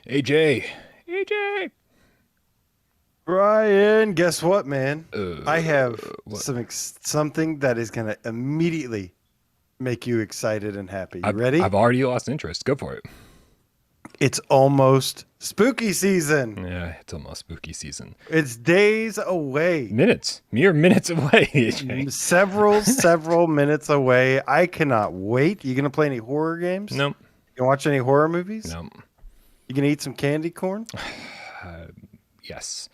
AJ. AJ. Brian, guess what, man? I Uh, have what? something that is going to immediately make you excited and happy. You I've ready? already lost interest. Go for it. It's almost spooky season. Yeah, it's almost spooky season. It's days away. Mere minutes away, AJ. Several minutes away. I cannot wait. You going to play any horror games? Nope. You gonna watch any horror movies? Nope. You going to eat some candy corn? Yes.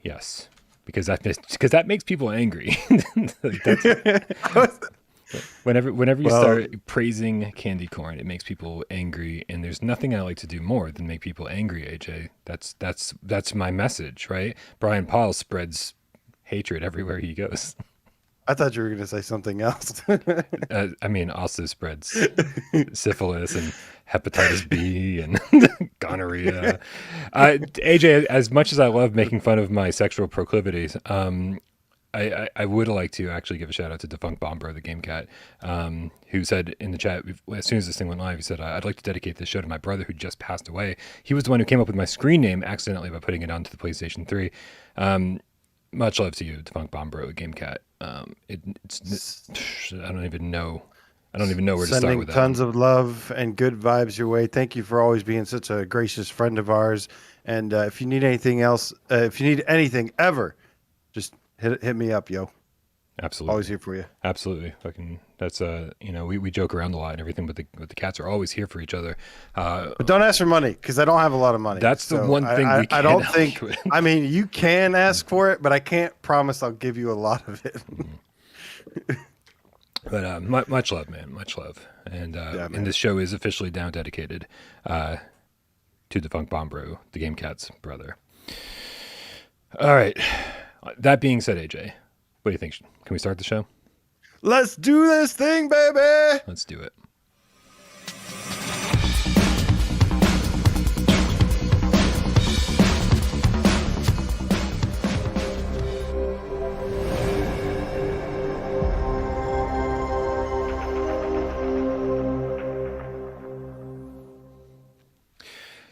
Yes. Because that makes people angry. Like, that's, whenever you Well, start praising Kandy Korn, it makes people angry, and there's nothing I like to do more than make people angry, AJ. That's my message, right? Brian Paul spreads hatred everywhere he goes. I thought you were going to say something else. I mean, also spreads syphilis and hepatitis B and gonorrhea. AJ, as much as I love making fun of my sexual proclivities, I would like to actually give a shout out to Dafunkbombbro, the Gamecat, who said in the chat, as soon as this thing went live, he said, I'd like to dedicate this show to my brother who just passed away. He was the one who came up with my screen name accidentally by putting it onto the PlayStation 3. Much love to you, Dafunkbombbro, Gamecat. I don't even know. I don't even know where to start Sending with that one. tons of love and good vibes your way. Thank you for always being such a gracious friend of ours. And if you need anything else, if you need anything ever, just hit me up, yo. Absolutely. Always here for you. Absolutely. Fucking that's we joke around a lot and everything, but the cats are always here for each other. But don't ask for money because I don't have a lot of money. That's the So one thing we I can't don't help think. you with. I mean, you can ask for it, but I can't promise I'll give you a lot of it. But much love, man. Much love. And Yeah, and man. this show is officially now dedicated to Dafunkbombbro, the Game Cat's brother. All right. That being said, AJ, what do you think? Can we start the show? Let's do this thing, baby. Let's do it.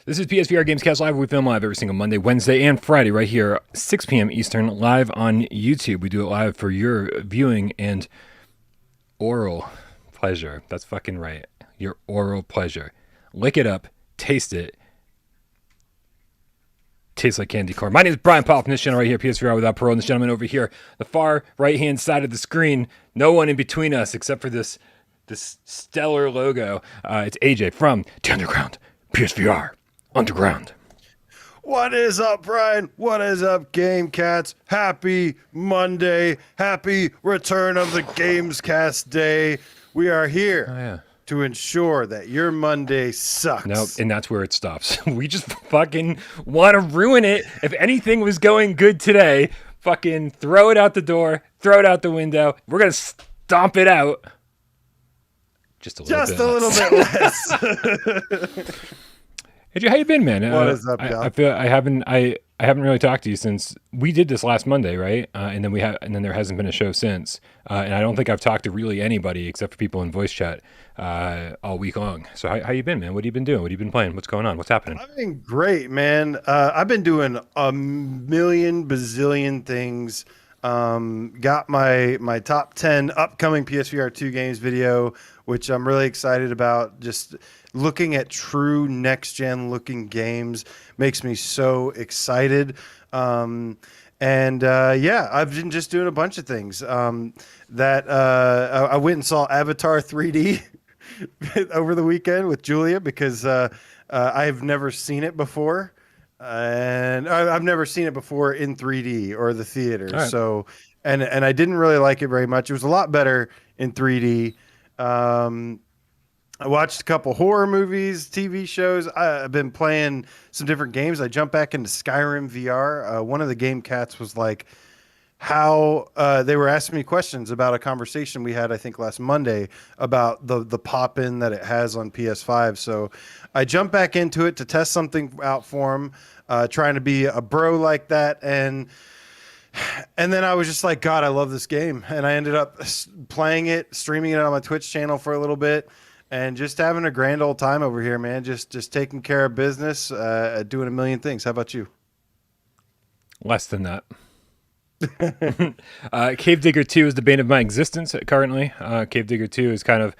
This is PSVR GamesCast Live. We film live every single Monday, Wednesday, and Friday right here, 6 p.m. Eastern, live on YouTube. We do it live for your viewing and oral pleasure. That's fucking right. Your oral pleasure. Lick it up, taste it. Tastes like candy corn. My name is Brian Powell from this channel right here, PSVR without parole. And this gentleman over here, the far right-hand side of the screen, no one in between us except for this stellar logo. It's AJ from the Underground, PSVR Underground. What is up, Brian? What is up, Game Cats? Happy Monday. Happy return of the Gamescast day. We are here Oh, yeah. to ensure that your Monday sucks. No, and that's where it stops. We just fucking want to ruin it. If anything was going good today, fucking throw it out the door, throw it out the window. We're going to stomp it out. Just a little Just bit. a little bit less. Hey, how you been, man? What is up, I y'all? feel I haven't really talked to you since we did this last Monday, right? And then there hasn't been a show since. And I don't think I've talked to really anybody except for people in voice chat all week long. So how you been, man? What have you been doing? What have you been playing? What's going on? What's happening? I've been great, man. I've been doing a million bazillion things. Got my top 10 upcoming PSVR 2 games video, which I'm really excited about. Just looking at true next gen looking games makes me so excited. Yeah, I've been just doing a bunch of things. I went and saw Avatar 3D over the weekend with Julia because I've never seen it before. And I've never seen it before in 3D or the theater. All right. So, and I didn't really like it very much. It was a lot better in 3D. I watched a couple horror movies, TV shows. I've been playing some different games. I jumped back into Skyrim VR. One of the game cats was like, how they were asking me questions about a conversation we had, I think, last Monday about the pop-in that it has on PS5. So I jumped back into it to test something out for him, trying to be a bro like that. And then I was just like, God, I love this game. And I ended up playing it, streaming it on my Twitch channel for a little bit. and just having a grand old time over here, man. Just taking care of business, doing a million things. How about you? Less than that. Cave Digger 2 is the bane of my existence currently. Cave Digger 2 has kind of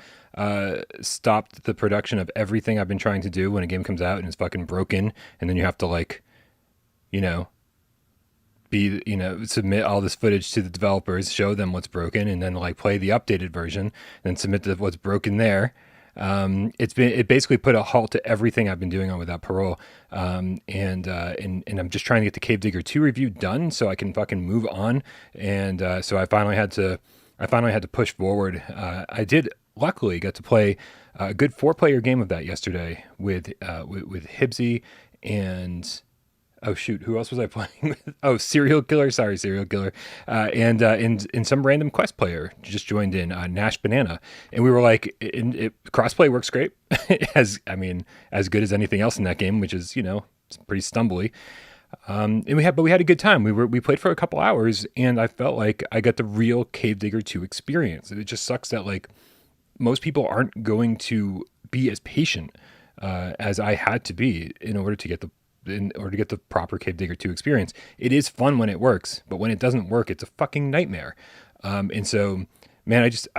stopped the production of everything I've been trying to do when a game comes out and it's fucking broken, and then you have to like, you know, submit all this footage to the developers, show them what's broken, and then like play the updated version, then submit what's broken there. It basically put a halt to everything I've been doing on Without Parole. And I'm just trying to get the Cave Digger 2 review done so I can fucking move on. And so I finally had to push forward. I did luckily get to play a good 4-player game of that yesterday with Hibsy and oh shoot, who else was I playing with? Oh, Serial Killer. Sorry, Serial Killer. And some random quest player just joined in, Nash Banana, and we were like, crossplay works great, as good as anything else in that game, which is it's pretty stumbly. And we had a good time. We played for a couple hours, and I felt like I got the real Cave Digger 2 experience. It just sucks that like most people aren't going to be as patient as I had to be in order to get the proper Cave Digger 2 experience. It is fun when it works, but when it doesn't work, it's a fucking nightmare. And so, man, I just,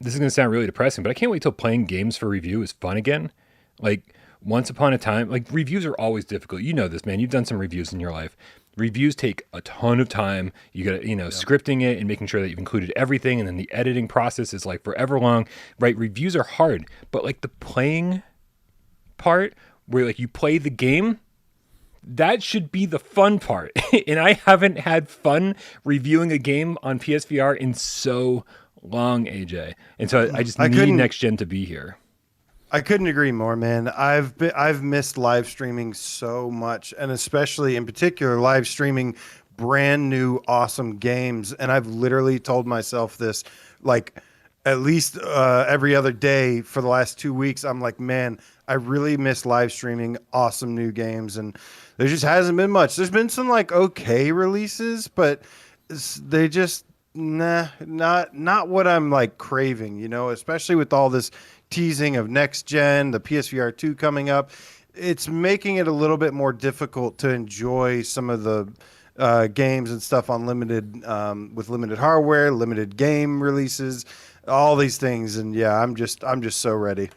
this is going to sound really depressing, but I can't wait till playing games for review is fun again. Like once upon a time, like reviews are always difficult. You know this, man. You've done some reviews in your life. Reviews take a ton of time. You got to, scripting it and making sure that you've included everything. And then the editing process is like forever long, right? Reviews are hard, but like the playing part, where like you play the game, that should be the fun part. And I haven't had fun reviewing a game on PSVR in so long, AJ. And so I just need next gen to be here. I couldn't agree more, man. I've missed live streaming so much, and especially in particular live streaming brand new awesome games. And I've literally told myself this like at least every other day for the last 2 weeks. I'm like, man, I really miss live streaming awesome new games, and there just hasn't been much. There's been some like okay releases, but they just not what I'm like craving, especially with all this teasing of next gen, the PSVR 2 coming up. It's making it a little bit more difficult to enjoy some of the games and stuff on with limited hardware, limited game releases, all these things. And yeah, I'm just so ready.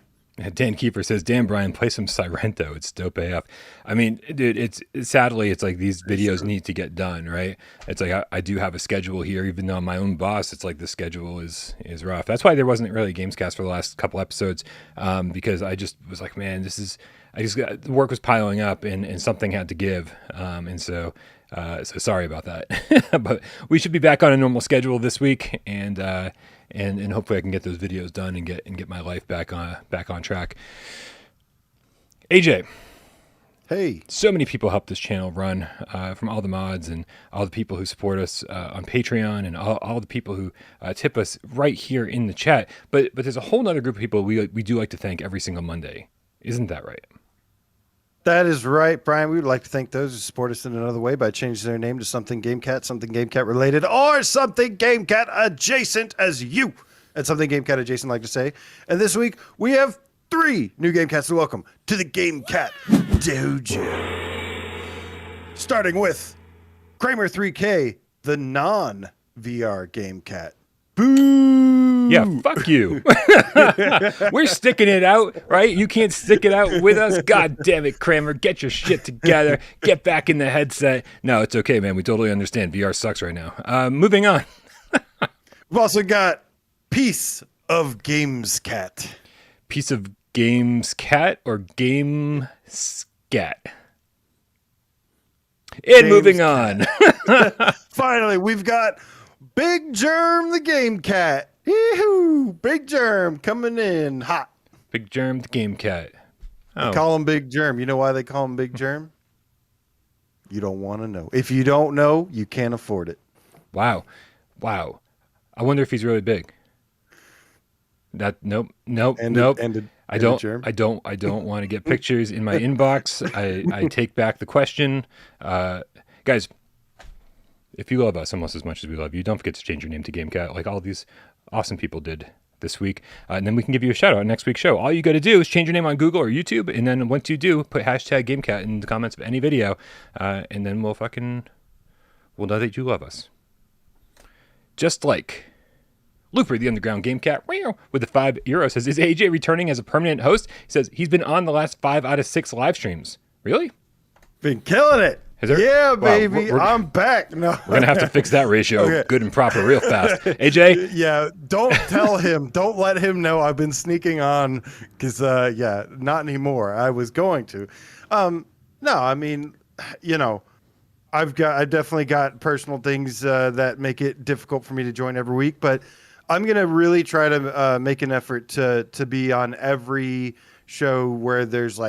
Dan Kiefer says, "Damn, Brian, play some Sirento. It's dope AF." I mean, dude, sadly, it's like these videos need to get done, right? It's like I do have a schedule here, even though I'm my own boss. It's like the schedule is rough. That's why there wasn't really a GAMESCAST for the last couple episodes, because I just was like, man, the work was piling up, and something had to give, and so sorry about that. But we should be back on a normal schedule this week, and hopefully I can get those videos done and get my life back on track. AJ, hey, so many people help this channel run, from all the mods and all the people who support us on Patreon, and all the people who tip us right here in the chat. But there's a whole other group of people we do like to thank every single Monday. Isn't that right? That is right, Brian. We would like to thank those who support us in another way by changing their name to something GameCat, something GameCat related, or something GameCat adjacent, as you and something GameCat adjacent like to say. And this week, we have 3 new GameCats to welcome to the Gamecat Dojo. Starting with Kramer 3K, the non-VR GameCat. Boo! Yeah, fuck you. We're sticking it out, right? You can't stick it out with us. God damn it, Kramer. Get your shit together. Get back in the headset. No, it's okay, man. We totally understand. VR sucks right now. Moving on. We've also got Piece of GamesCat. Piece of GamesCat or GameScat? And moving on. Finally, we've got Big Germ the GameCat. Yee-hoo! Big Germ coming in hot. Big Germ the GameCat. They call him Big Germ. You know why they call him Big Germ? You don't want to know. If you don't know, you can't afford it. Wow. I wonder if he's really big. Nope. I don't want to get pictures in my inbox. I take back the question. Guys, if you love us almost as much as we love you, don't forget to change your name to GameCat like all these awesome people did this week, and then we can give you a shout out on next week's show. All you got to do is change your name on Google or YouTube, and then once you do, put hashtag Gamecat in the comments of any video, and then we'll know that you love us. Just like Looper, the underground Gamecat, with the €5 says, is AJ returning as a permanent host? He says he's been on the last 5 out of 6 live streams. Really? Been killing it. Yeah, baby. Wow, I'm back. No, we're going to have to fix that ratio good and proper real fast. AJ? Yeah, don't tell him. Don't let him know I've been sneaking on because, not anymore. I was going to. No, I mean, I've definitely got personal things that make it difficult for me to join every week, but I'm going to really try to make an effort to be on every show where there's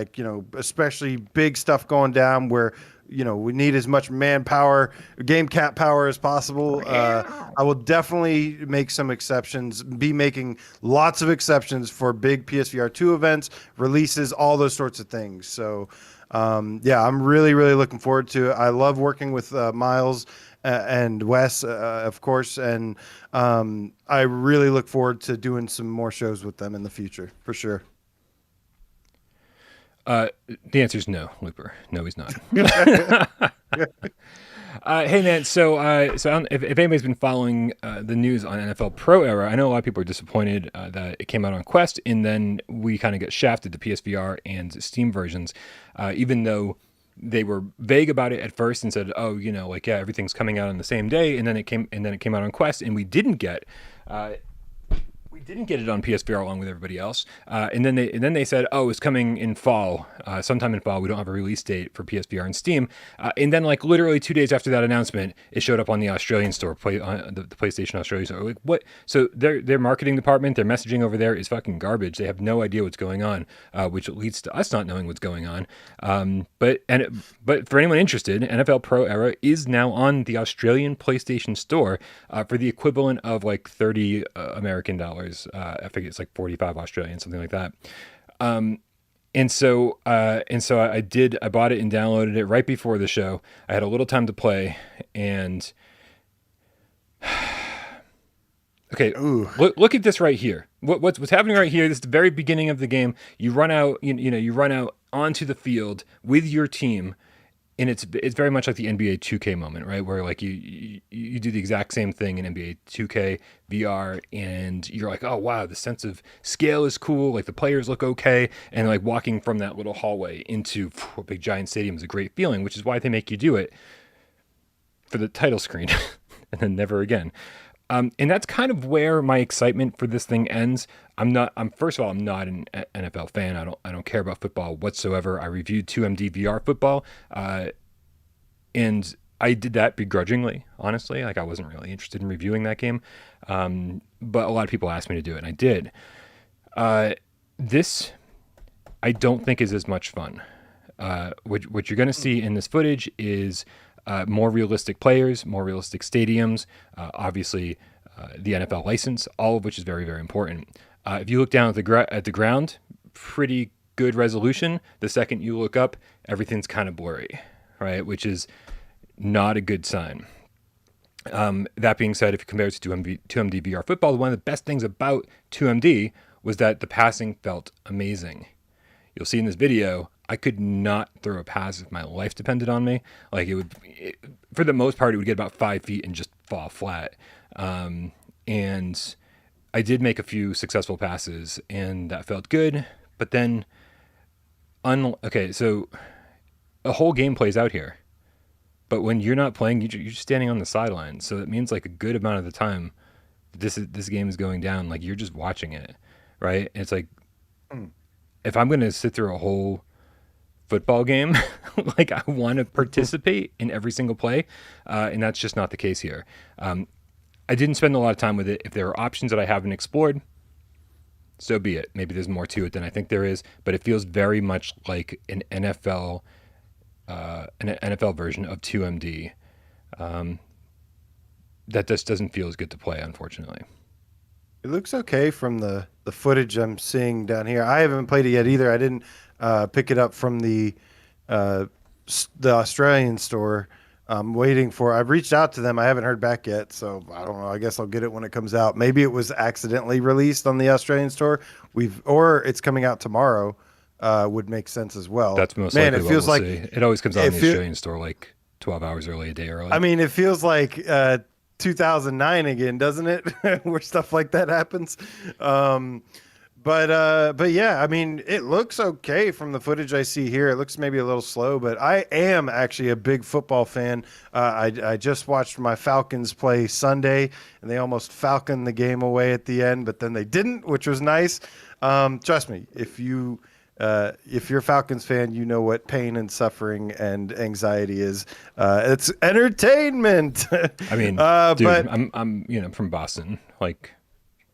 especially big stuff going down where, we need as much manpower, GameCat power as possible. I will definitely make some exceptions, be making lots of exceptions for big PSVR 2 events, releases, all those sorts of things. So, I'm really, really looking forward to it. I love working with Miles and Wes, of course, and I really look forward to doing some more shows with them in the future, for sure. The answer is no, Looper. No, he's not. Hey man, so if anybody's been following the news on NFL Pro Era, I know a lot of people are disappointed that it came out on Quest, and then we kind of get shafted to PSVR and Steam versions, even though they were vague about it at first and said, oh, everything's coming out on the same day, and then it came out on Quest, and we didn't get it on PSVR along with everybody else, and then they said, oh, it's coming in fall, sometime in fall. We don't have a release date for PSVR and Steam, and then literally 2 days after that announcement, it showed up on the Australian store, the PlayStation Australia store. What? So their marketing department, their messaging over there is fucking garbage. They have no idea what's going on, which leads to us not knowing what's going on. But for anyone interested, NFL Pro Era is now on the Australian PlayStation Store for the equivalent of 30 American dollars. I think it's 45 Australian, something like that. And so I bought it and downloaded it right before the show. I had a little time to play, and okay, look at this right here. What's happening right here? This is the very beginning of the game. You run out, you run out onto the field with your team. And it's very much like the NBA 2K moment, right? Where you do the exact same thing in NBA 2K VR, and you're like, oh wow, the sense of scale is cool. The players look okay, and walking from that little hallway into a big giant stadium is a great feeling, which is why they make you do it for the title screen, and then never again. And that's kind of where my excitement for this thing ends. First of all, I'm not an NFL fan. I don't care about football whatsoever. I reviewed 2MD VR football, and I did that begrudgingly, honestly. I wasn't really interested in reviewing that game. But a lot of people asked me to do it, and I did. This, I don't think is as much fun. What you're going to see in this footage is more realistic players, more realistic stadiums, obviously the NFL license, all of which is very, very important. If you look down at the ground, pretty good resolution. The second you look up, everything's kind of blurry, right? Which is not a good sign. That being said, if you compare it to 2MD VR football, one of the best things about 2MD was that the passing felt amazing. You'll see in this video, I could not throw a pass if my life depended on me. For the most part, it would get about 5 feet and just fall flat. And I did make a few successful passes, and that felt good. But then, so a whole game plays out here. But when you're not playing, you're just standing on the sidelines. So it means a good amount of the time, this game is going down. You're just watching it, right? It's if I'm going to sit through a whole football game, I want to participate in every single play, and that's just not the case here. I didn't spend a lot of time with it. If there are options that I haven't explored, so be it. Maybe there's more to it than I think there is, but it feels very much like an NFL version of 2MD. That just doesn't feel as good to play, unfortunately. It looks okay from the footage I'm seeing down here. I haven't played it yet either. I didn't pick it up from the Australian store. I'm waiting for. I've reached out to them. I haven't heard back yet, so I don't know. I guess I'll get it when it comes out. Maybe it was accidentally released on the Australian store. Or it's coming out tomorrow. Would make sense as well. That's most Man, likely it feels what like we'll see. It always comes out in the it feel- Australian store like 12 hours early, a day early. I mean, it feels like 2009 again, doesn't it? Where stuff like that happens. But yeah, I mean, it looks okay from the footage I see here. It looks maybe a little slow, but I am actually a big football fan. I just watched my Falcons play Sunday, and they almost falconed the game away at the end, but then they didn't, which was nice. Trust me, if you're a Falcons fan, you know what pain and suffering and anxiety is. It's entertainment. I mean, dude, but I'm from Boston. Like,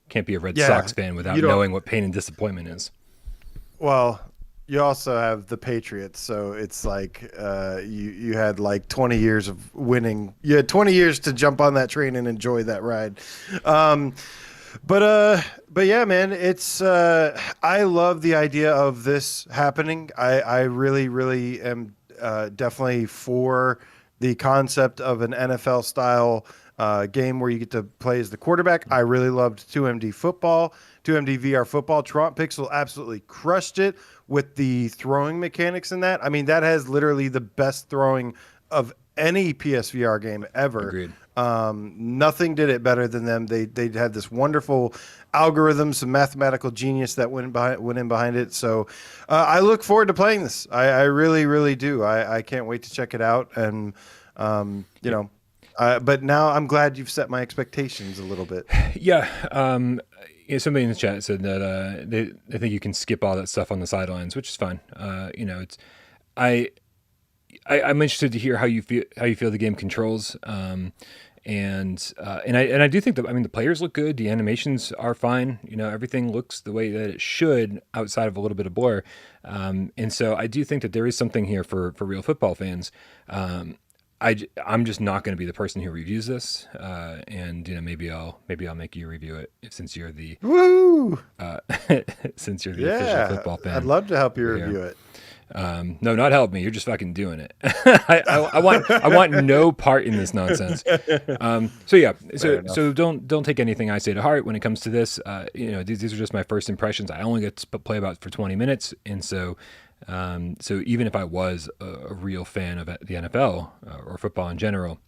can't be a Red Sox fan without knowing what pain and disappointment is. Well, you also have the Patriots, so it's like you had like 20 years of winning. You had 20 years to jump on that train and enjoy that ride. But yeah, man, it's I love the idea of this happening. I really, really am definitely for the concept of an NFL style game where you get to play as the quarterback. I really loved 2MD football, 2MD VR football. Tron Pixel absolutely crushed it with the throwing mechanics in that. I mean, that has literally the best throwing of any PSVR game ever. Agreed. Nothing did it better than them. They had this wonderful algorithm, some mathematical genius that went in behind it. So I look forward to playing this. I really, really do. I can't wait to check it out. And you know. But now I'm glad you've set my expectations a little bit. Yeah. Somebody in the chat said that they think you can skip all that stuff on the sidelines, which is fine. It's I'm interested to hear how you feel the game controls. And I do think that, I mean, the players look good. The animations are fine. Everything looks the way that it should outside of a little bit of blur. And so I do think that there is something here for real football fans. I'm just not going to be the person who reviews this, and maybe I'll make you review it since you're the official football fan. I'd love to help you review it. No, not help me. You're just fucking doing it. I want no part in this nonsense. So don't take anything I say to heart when it comes to this. These are just my first impressions. I only get to play about for 20 minutes, and so even if I was a real fan of the NFL or football in general,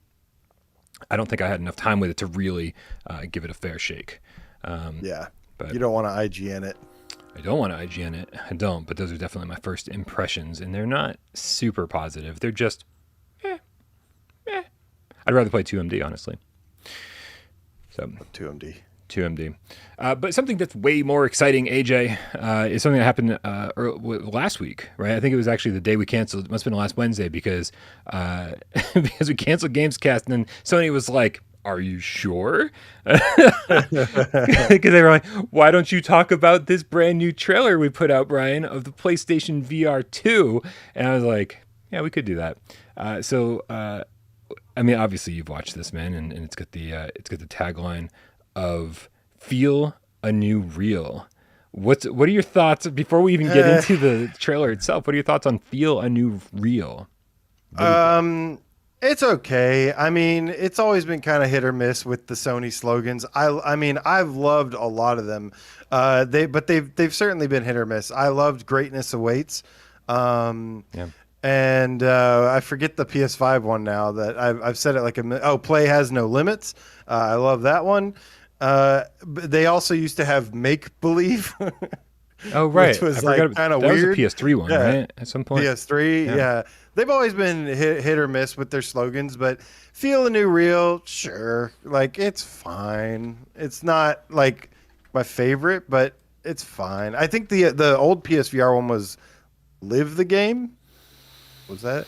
I don't think I had enough time with it to really give it a fair shake. But you don't want to IGN it. I don't want to IGN it. I don't, but those are definitely my first impressions, and they're not super positive. They're just, I'd rather play 2MD, honestly. So 2MD. But something that's way more exciting, AJ, is something that happened last week, right? I think it was actually the day we canceled. It must have been last Wednesday because we canceled GAMESCAST, and then Sony was like, "Are you sure?" Because they were like, "Why don't you talk about this brand new trailer we put out, Brian, of the PlayStation VR2?" And I was like, "Yeah, we could do that." I mean, obviously you've watched this, man, and it's got the tagline of "Feel a New Real." What are your thoughts before we even get into the trailer itself? What are your thoughts on "Feel a New Real"? It's okay. I mean, it's always been kind of hit or miss with the Sony slogans. I mean, I've loved a lot of them. They've certainly been hit or miss. I loved "Greatness Awaits." And I forget the PS5 one now that I've said it like "Play Has No Limits." I love that one. They also used to have "Make Believe." Oh, right. Which was like kind of weird. That was a PS3 one, right? At some point. PS3, yeah. They've always been hit or miss with their slogans, but "Feel a New Real," sure. Like, it's fine. It's not like my favorite, but it's fine. I think the old PSVR one was "Live the Game." Was that?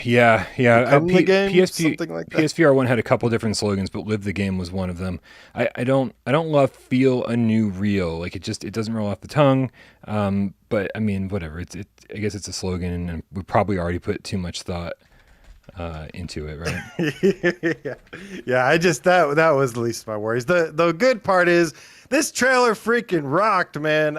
Yeah. The game? Something like that. PSVR one had a couple different slogans, but "Live the Game" was one of them. I don't love "Feel a New Real." Like, it doesn't roll off the tongue. But I mean, whatever. I guess it's a slogan, and we probably already put too much thought into it, right? Yeah. I just that was the least of my worries. The good part is this trailer freaking rocked, man.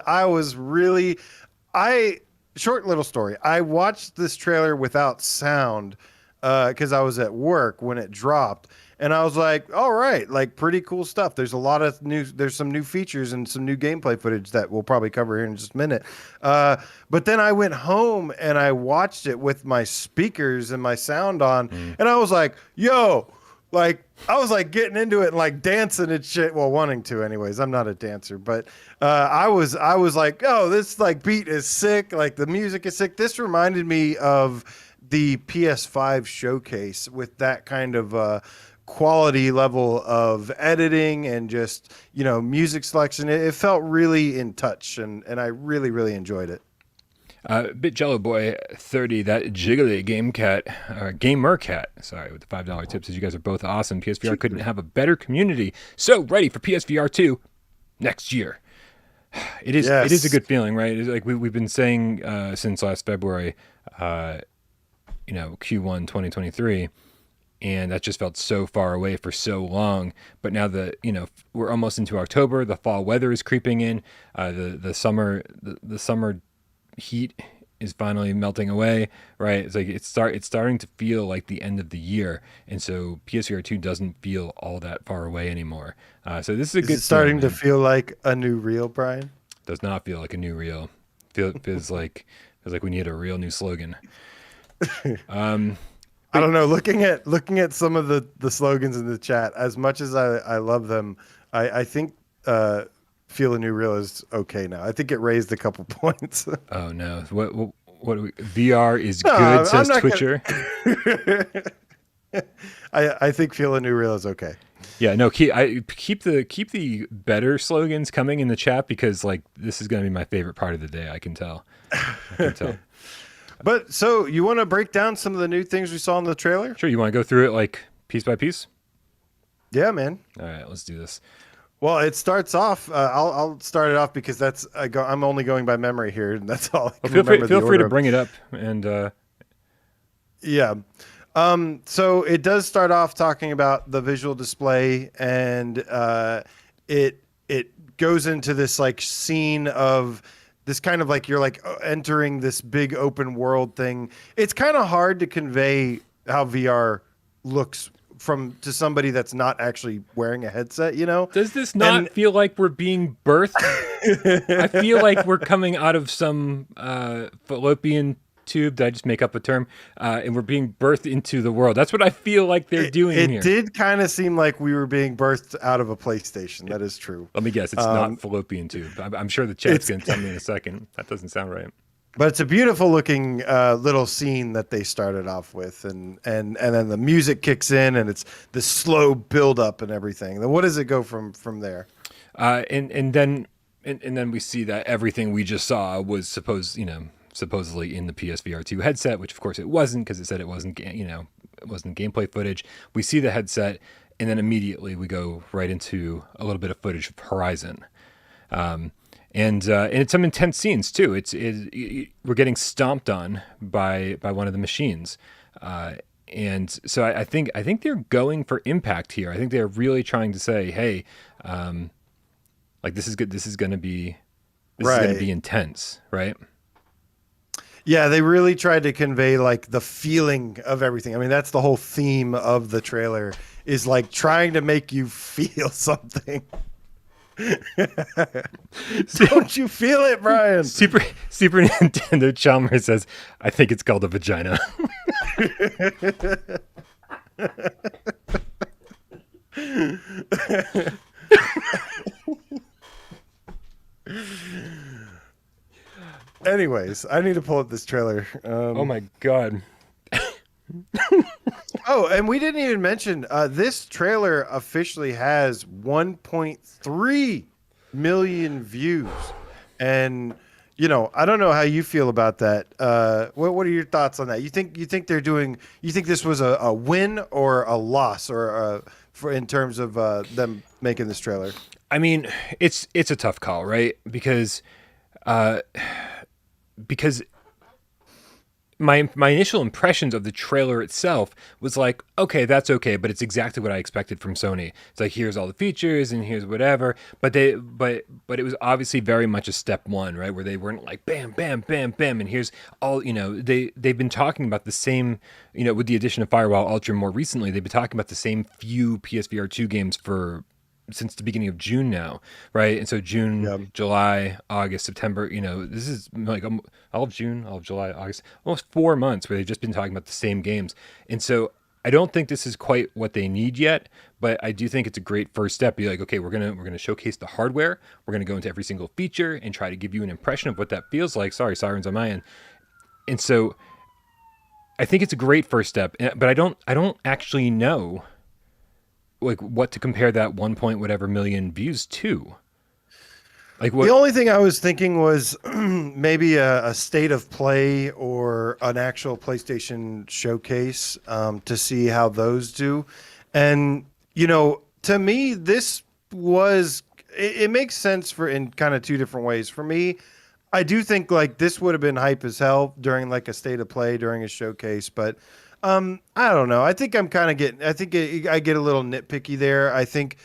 Short little story. I watched this trailer without sound because I was at work when it dropped, and I was like, all right, like pretty cool stuff. There's some new features and some new gameplay footage that we'll probably cover here in just a minute. But then I went home and I watched it with my speakers and my sound on, and I was like, yo. Like I was like getting into it and like dancing and shit. Well, wanting to, anyways. I'm not a dancer, but I was like, oh, this like beat is sick. Like the music is sick. This reminded me of the PS5 showcase with that kind of quality level of editing and just music selection. It felt really in touch, and I really really enjoyed it. Bit Jello Boy 30, that jiggly Gamer Cat, sorry, with the $5 tip says you guys are both awesome. PSVR couldn't have a better community. So ready for PSVR 2 next year. It is a good feeling, right? It's like we've been saying since last February, Q1 2023, and that just felt so far away for so long. But now that we're almost into October, the fall weather is creeping in, the summer heat is finally melting away, right? It's like it's starting to feel like the end of the year, and so PSVR 2 doesn't feel all that far away anymore. So this is a good. Is it starting to feel like a new reel, Brian? Does not feel like a new reel. Feels like we need a real new slogan. I don't know. Looking at some of the slogans in the chat, as much as I love them, I think feel a new reel is okay now. I think it raised a couple points. Oh no! What do we, VR is good, says Twitcher. I think feel a new reel is okay. Yeah, no. Keep the better slogans coming in the chat, because like this is going to be my favorite part of the day. I can tell. But so you want to break down some of the new things we saw in the trailer? Sure. You want to go through it like piece by piece? Yeah, man. All right, let's do this. Well, it starts off. I'll start it off because I'm only going by memory here, and that's all. Feel free to bring it up, and yeah. So it does start off talking about the visual display, and it goes into this like scene of this kind of like you're like entering this big open world thing. It's kind of hard to convey how VR looks to somebody that's not actually wearing a headset, Does this not feel like we're being birthed? I feel like we're coming out of some fallopian tube. Did I just make up a term? And we're being birthed into the world. That's what I feel like they're doing here. It did kind of seem like we were being birthed out of a PlayStation. That is true. Let me guess. It's not fallopian tube. I'm sure the chat's going to tell me in a second. That doesn't sound right. But it's a beautiful looking little scene that they started off with, and then the music kicks in, and it's the slow build up and everything. Then what does it go from there? And then we see that everything we just saw was supposedly in the PSVR 2 headset, which of course it wasn't, because it said it wasn't gameplay footage. We see the headset, and then immediately we go right into a little bit of footage of Horizon. And it's some intense scenes too. We're getting stomped on by one of the machines, and so I think they're going for impact here. I think they're really trying to say, hey, like this is good. This is going to be intense, right? Yeah, they really tried to convey like the feeling of everything. I mean, that's the whole theme of the trailer, is like trying to make you feel something. Don't you feel it, Brian? Super Nintendo Chalmers says, I think it's called a vagina. Anyways, I need to pull up this trailer. Oh my god. Oh, and we didn't even mention this trailer officially has 1.3 million views, and I don't know how you feel about that. What are your thoughts on that? You think they're doing? You think this was a win or a loss, or in terms of them making this trailer? I mean, it's a tough call, right? Because my initial impressions of the trailer itself was like, okay, that's okay, but it's exactly what I expected from Sony. It's like, here's all the features and here's whatever, but but it was obviously very much a step one, right, where they weren't like bam bam bam bam and here's all, they've been talking about the same, with the addition of Firewall Ultra more recently, they've been talking about the same few PSVR 2 games for since the beginning of June now, right? And so June, Yeah. July, August, September, this is like all of June, all of July, August, almost 4 months where they've just been talking about the same games. And so I don't think this is quite what they need yet, but I do think it's a great first step. Be like, okay, we're gonna showcase the hardware. We're gonna go into every single feature and try to give you an impression of what that feels like. Sorry, sirens on my end. And so I think it's a great first step, but I don't actually know like what to compare that 1 point whatever million views to. Like what? The only thing I was thinking was maybe a state of play or an actual PlayStation showcase to see how those do. And, to me, this was, it makes sense for in kind of two different ways. For me, I do think like this would have been hype as hell during like a state of play during a showcase, but I don't know. I think I'm kind of getting, I get a little nitpicky there. I think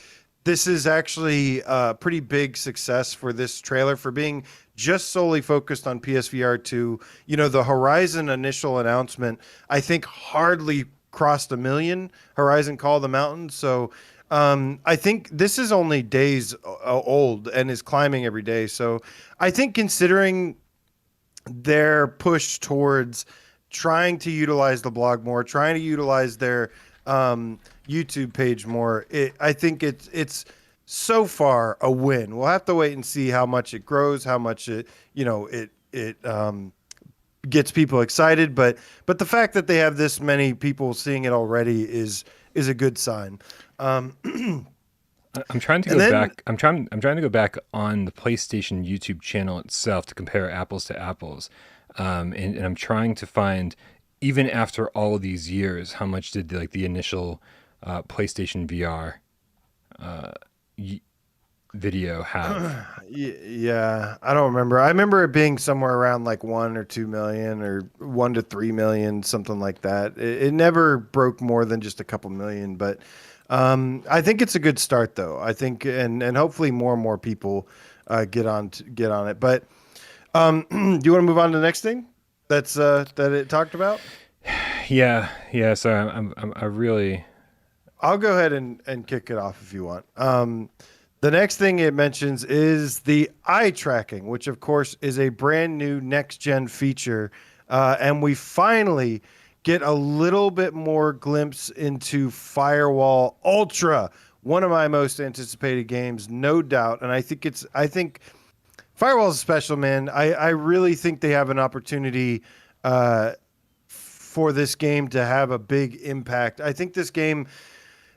this is actually a pretty big success for this trailer for being just solely focused on PSVR 2. The Horizon initial announcement, I think hardly crossed 1 million, Horizon Call of the Mountain. So I think this is only days old and is climbing every day. So I think considering their push towards trying to utilize the blog more, trying to utilize their YouTube page more, I think it's so far a win. We'll have to wait and see how much it grows, how much it gets people excited. But the fact that they have this many people seeing it already is a good sign. I'm trying to go back. I'm trying to go back on the PlayStation YouTube channel itself to compare apples to apples, and I'm trying to find, even after all of these years, how much did the initial PlayStation VR video have? Yeah, I don't remember. I remember it being somewhere around like 1 or 2 million or 1 to 3 million, something like that. It never broke more than just a couple million, but I think it's a good start though. I think, and hopefully more and more people get on it. But do you want to move on to the next thing that it talked about? Yeah. So I really. I'll go ahead and kick it off if you want. The next thing it mentions is the eye tracking, which of course is a brand new next gen feature, and we finally get a little bit more glimpse into Firewall Ultra, one of my most anticipated games, no doubt. And I think Firewall's special, man. I really think they have an opportunity for this game to have a big impact. I think this game,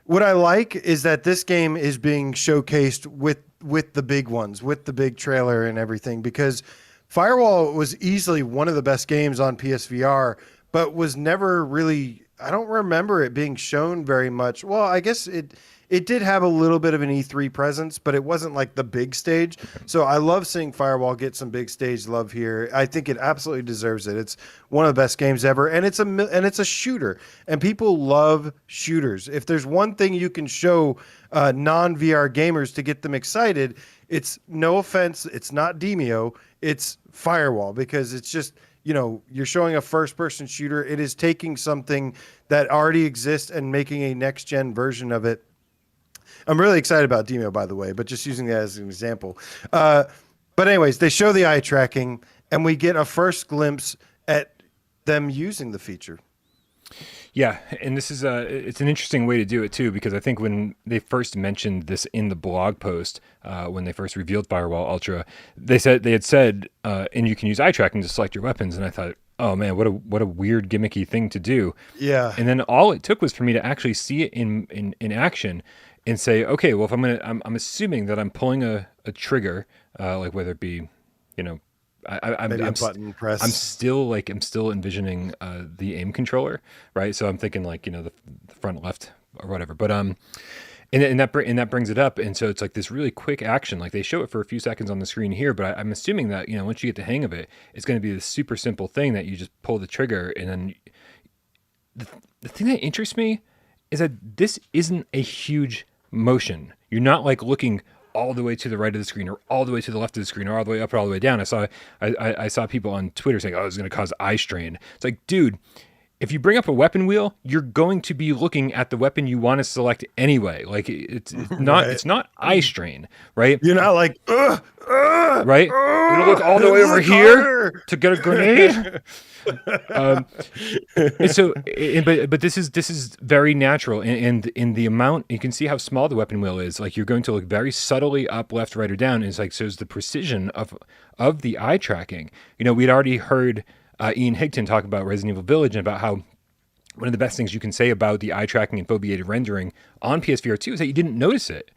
what I like is that this game is being showcased with the big ones, with the big trailer and everything, because Firewall was easily one of the best games on PSVR, but was never really, I don't remember it being shown very much. Well, I guess it did have a little bit of an E3 presence, but it wasn't like the big stage. So I love seeing Firewall get some big stage love here. I think it absolutely deserves it. It's one of the best games ever, and it's a shooter, and people love shooters. If there's one thing you can show non-VR gamers to get them excited, it's, no offense, it's not Demio, it's Firewall, because it's just, you're showing a first-person shooter. It is taking something that already exists and making a next-gen version of it. I'm really excited about Demio, by the way, but just using that as an example. But anyways, they show the eye tracking, and we get a first glimpse at them using the feature. Yeah, and this is it's an interesting way to do it too, because I think when they first mentioned this in the blog post, when they first revealed Firewall Ultra, they had said, and you can use eye tracking to select your weapons, and I thought, oh man, what a weird gimmicky thing to do. Yeah. And then all it took was for me to actually see it in action and say, okay, well, if I'm assuming that I'm pulling a trigger, like whether it be, I'm button press. I'm still envisioning the aim controller, right? So I'm thinking the front left or whatever. But and that brings it up, and so it's like this really quick action. Like they show it for a few seconds on the screen here, but I'm assuming that once you get the hang of it, it's going to be this super simple thing that you just pull the trigger, and then the thing that interests me is that this isn't a huge motion. You're not like looking all the way to the right of the screen or all the way to the left of the screen or all the way up or all the way down. I saw people on Twitter saying, "Oh, it's going to cause eye strain." It's like, dude, if you bring up a weapon wheel, you're going to be looking at the weapon you want to select anyway. Like it's not Right. it's not eye strain, right? You're not like, Right? You're gonna look all the way over here to get a grenade. And so, but this is very natural, and in the amount you can see how small the weapon wheel is. Like you're going to look very subtly up, left, right, or down. And it's like shows the precision of the eye tracking. We'd already heard Ian Higton talk about Resident Evil Village and about how one of the best things you can say about the eye tracking and foveated rendering on PSVR2 is that you didn't notice it.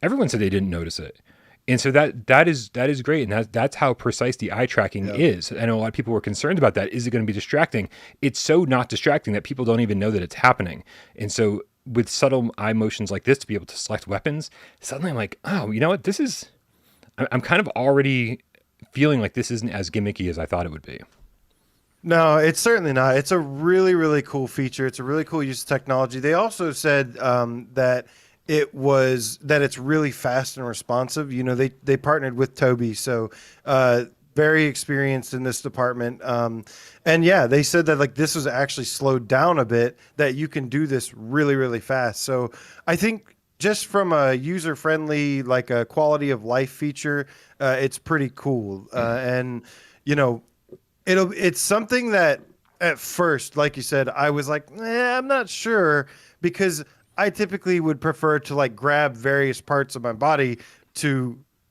Everyone said they didn't notice it. And so that is great, and that's how precise the eye tracking is. I know a lot of people were concerned about that. Is it going to be distracting? It's so not distracting that people don't even know that it's happening. And so with subtle eye motions like this to be able to select weapons, suddenly I'm like, oh, you know what? I'm kind of already feeling like this isn't as gimmicky as I thought it would be. No, it's certainly not. It's a really, really cool feature. It's a really cool use of technology. They also said that it's really fast and responsive. They partnered with Toby, so very experienced in this department. And yeah, they said that like this was actually slowed down a bit, that you can do this really, really fast. So I think just from a user friendly, like a quality of life feature, it's pretty cool. And it's something that at first, like you said, I was like, I'm not sure, because I typically would prefer to like grab various parts of my body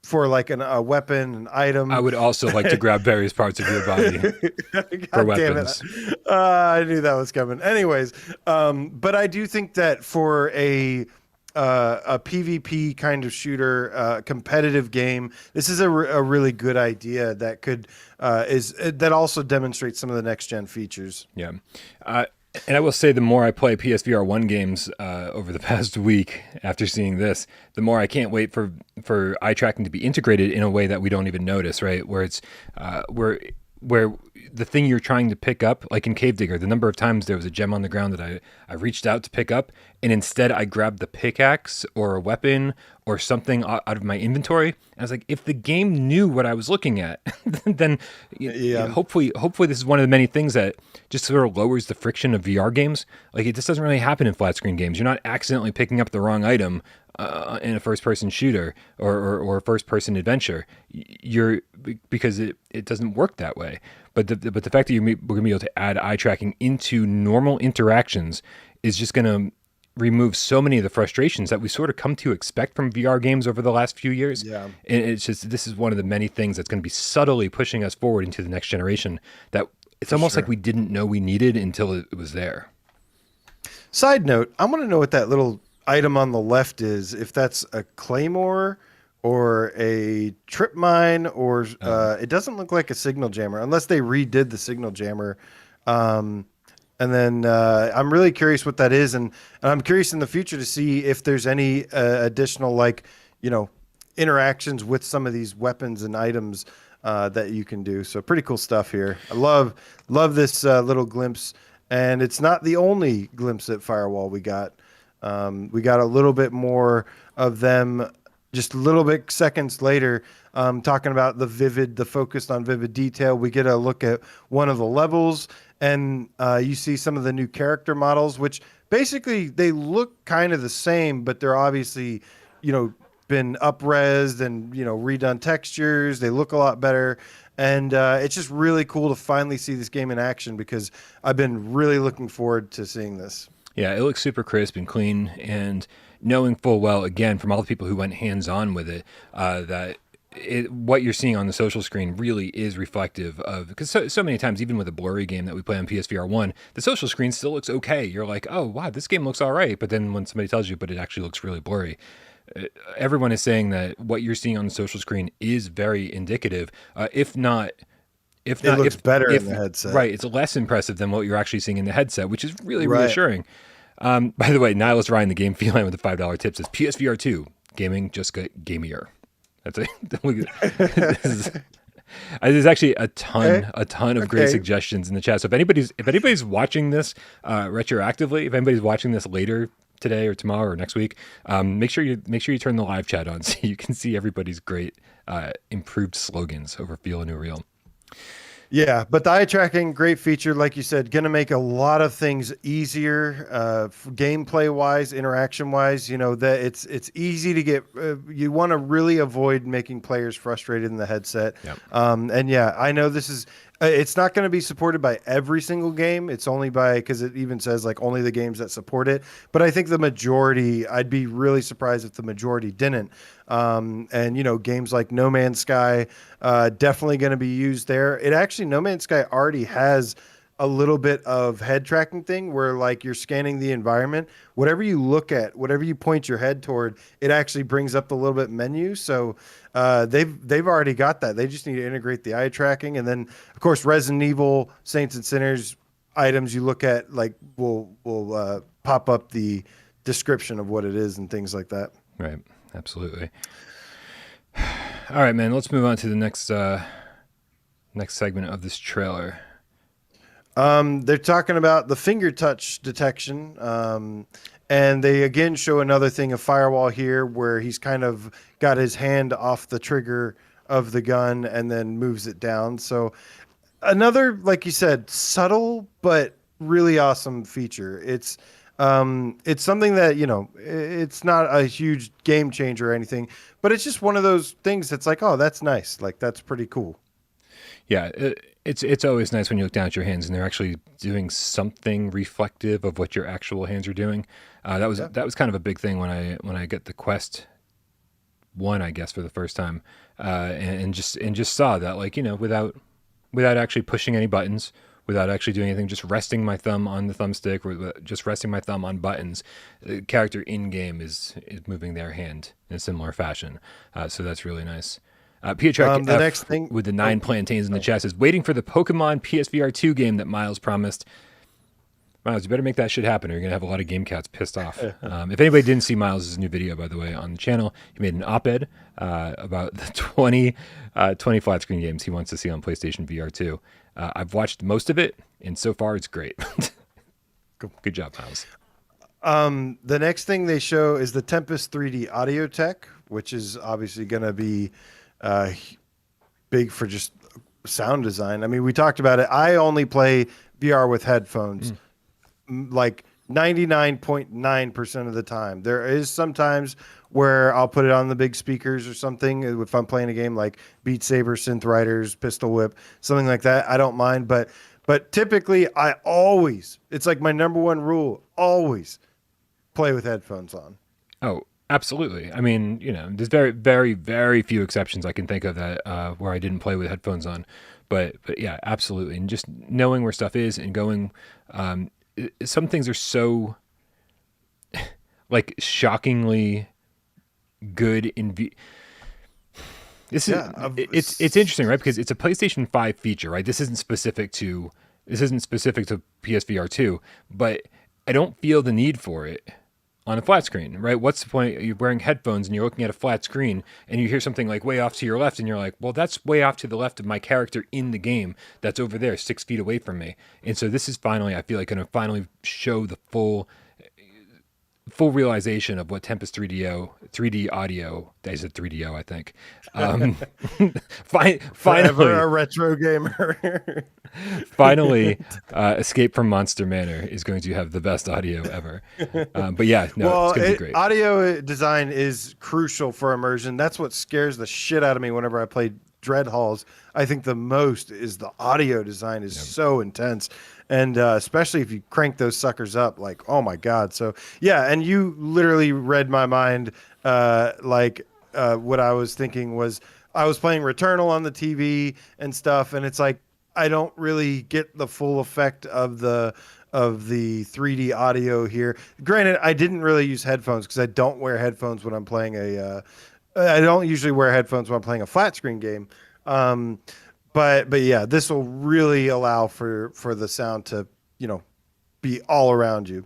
for like a weapon, an item. I would also like to grab various parts of your body for weapons. I knew that was coming. Anyways, but I do think that for a PvP kind of shooter, competitive game, this is a really good idea that that also demonstrates some of the next gen features. Yeah. And I will say, the more I play PSVR 1 games over the past week after seeing this, the more I can't wait for eye tracking to be integrated in a way that we don't even notice, right? Where it's where the thing you're trying to pick up, like in Cave Digger, the number of times there was a gem on the ground that I reached out to pick up, and instead I grabbed the pickaxe or a weapon or something out of my inventory. I was like, if the game knew what I was looking at, then hopefully this is one of the many things that just sort of lowers the friction of VR games. Like it just doesn't really happen in flat screen games. You're not accidentally picking up the wrong item in a first-person shooter or a first-person adventure, because it doesn't work that way. But the fact that we're going to be able to add eye tracking into normal interactions is just going to remove so many of the frustrations that we sort of come to expect from VR games over the last few years. Yeah. And it's just, this is one of the many things that's going to be subtly pushing us forward into the next generation that it's almost like we didn't know we needed until it was there. Side note, I want to know what that little item on the left is, if that's a claymore or a trip mine, or it doesn't look like a signal jammer unless they redid the signal jammer. And then I'm really curious what that is, and I'm curious in the future to see if there's any additional interactions with some of these weapons and items that you can do. So pretty cool stuff here. I love this little glimpse, and it's not the only glimpse at Firewall we got. We got a little bit more of them just a little bit seconds later, talking about the focus on vivid detail. We get a look at one of the levels, and you see some of the new character models, which basically they look kind of the same, but they're obviously, been up-resed and, redone textures. They look a lot better. And it's just really cool to finally see this game in action, because I've been really looking forward to seeing this. Yeah, it looks super crisp and clean, and knowing full well, again, from all the people who went hands-on with it, that what you're seeing on the social screen really is reflective of, because so many times, even with a blurry game that we play on PSVR 1, the social screen still looks okay. You're like, oh, wow, this game looks all right. But then when somebody tells you, but it actually looks really blurry, everyone is saying that what you're seeing on the social screen is very indicative, if it looks better in the headset. Right, it's less impressive than what you're actually seeing in the headset, which is really reassuring. By the way, Nihilus Ryan, the game feline with the $5 tip, says PSVR2 gaming just got gamier. That's it. This is, there's actually a ton of great suggestions in the chat. So if anybody's watching this retroactively, if anybody's watching this later today or tomorrow or next week, make sure you turn the live chat on so you can see everybody's great improved slogans over Feel a New Real. Yeah, but the eye tracking, great feature, like you said, going to make a lot of things easier, gameplay wise, interaction wise. You know that it's easy to get. You want to really avoid making players frustrated in the headset. Yep. And yeah, I know this is. It's not going to be supported by every single game. It's only because it even says like only the games that support it. But I think the majority. I'd be really surprised if the majority didn't. And you know, games like No Man's Sky, definitely going to be used there. It actually, No Man's Sky already has a little bit of head tracking thing where like you're scanning the environment, whatever you look at, whatever you point your head toward, it actually brings up the little bit menu. So they've already got that. They just need to integrate the eye tracking, and then of course Resident Evil, Saints and Sinners items you look at like will pop up the description of what it is and things like that. Right. Absolutely. All right, man. Let's move on to the next segment of this trailer. They're talking about the finger touch detection, and they again show another thing of Firewall here, where he's kind of got his hand off the trigger of the gun and then moves it down. So another, like you said, subtle but really awesome feature. It's something that, you know, it's not a huge game changer or anything, but it's just one of those things that's like, oh, that's nice. Like, that's pretty cool. Yeah, it's always nice when you look down at your hands and they're actually doing something reflective of what your actual hands are doing. That was kind of a big thing when I get the Quest 1, I guess, for the first time, and just saw that, like, you know, without actually pushing any buttons, without actually doing anything, just resting my thumb on the thumbstick or just resting my thumb on buttons, the character in game is moving their hand in a similar fashion. So that's really nice. Pietrek the F next thing with the 9 plantains in the chest is waiting for the Pokemon PSVR 2 game that Miles promised. Miles, you better make that shit happen or you're going to have a lot of game cats pissed off. If anybody didn't see Miles' new video, by the way, on the channel, he made an op-ed about the 20 flat screen games he wants to see on PlayStation VR 2. I've watched most of it, and so far it's great. Good job, Miles. The next thing they show is the Tempest 3D audio tech, which is obviously going to be big for just sound design. I mean, we talked about it. I only play VR with headphones, like 99.9% of the time. There is sometimes where I'll put it on the big speakers or something if I'm playing a game like Beat Saber, Synth Riders, Pistol Whip, something like that. I don't mind, but typically it's like my number one rule, always play with headphones on. Oh, absolutely. I mean, you know, there's very, very, very few exceptions I can think of that where I didn't play with headphones on, but yeah, absolutely. And just knowing where stuff is and going, some things are so like shockingly good in This is it's interesting, right? Because it's a PlayStation 5 feature, right? This isn't specific to PSVR 2, but I don't feel the need for it on a flat screen, right? What's the point? You're wearing headphones and you're looking at a flat screen and you hear something like way off to your left and you're like, well, that's way off to the left of my character in the game that's over there 6 feet away from me. And so this is finally, I feel like, going to finally show the full realization of what Tempest 3D audio, I said 3DO, I think. Finally, a retro gamer. Finally, Escape from Monster Manor is going to have the best audio ever. But yeah, no, it's going to be great. Audio design is crucial for immersion. That's what scares the shit out of me whenever I play Dread Halls. I think the most is the audio design is so intense. And especially if you crank those suckers up, like, oh my God. So yeah, and you literally read my mind. What I was thinking was I was playing Returnal on the TV and stuff, and it's like I don't really get the full effect of the 3D audio here. Granted, I didn't really use headphones because I don't wear headphones when I'm playing I don't usually wear headphones when I'm playing a flat screen game. But yeah, this will really allow for the sound to, you know, be all around you.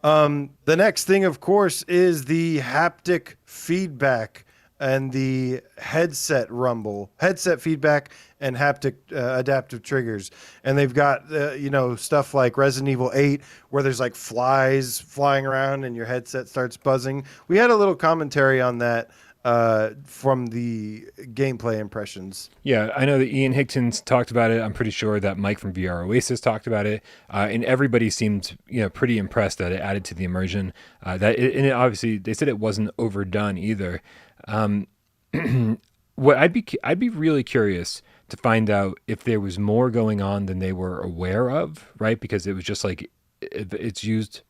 The next thing, of course, is the haptic feedback and the headset feedback and haptic adaptive triggers. And they've got, stuff like Resident Evil 8, where there's like flies flying around and your headset starts buzzing. We had a little commentary on that from the gameplay impressions. Yeah, I know that Ian Higtons talked about it. I'm pretty sure that Mike from VR Oasis talked about it, and everybody seemed pretty impressed that it added to the immersion. And it obviously they said it wasn't overdone either. What I'd be really curious to find out if there was more going on than they were aware of, right? Because it was just like it's used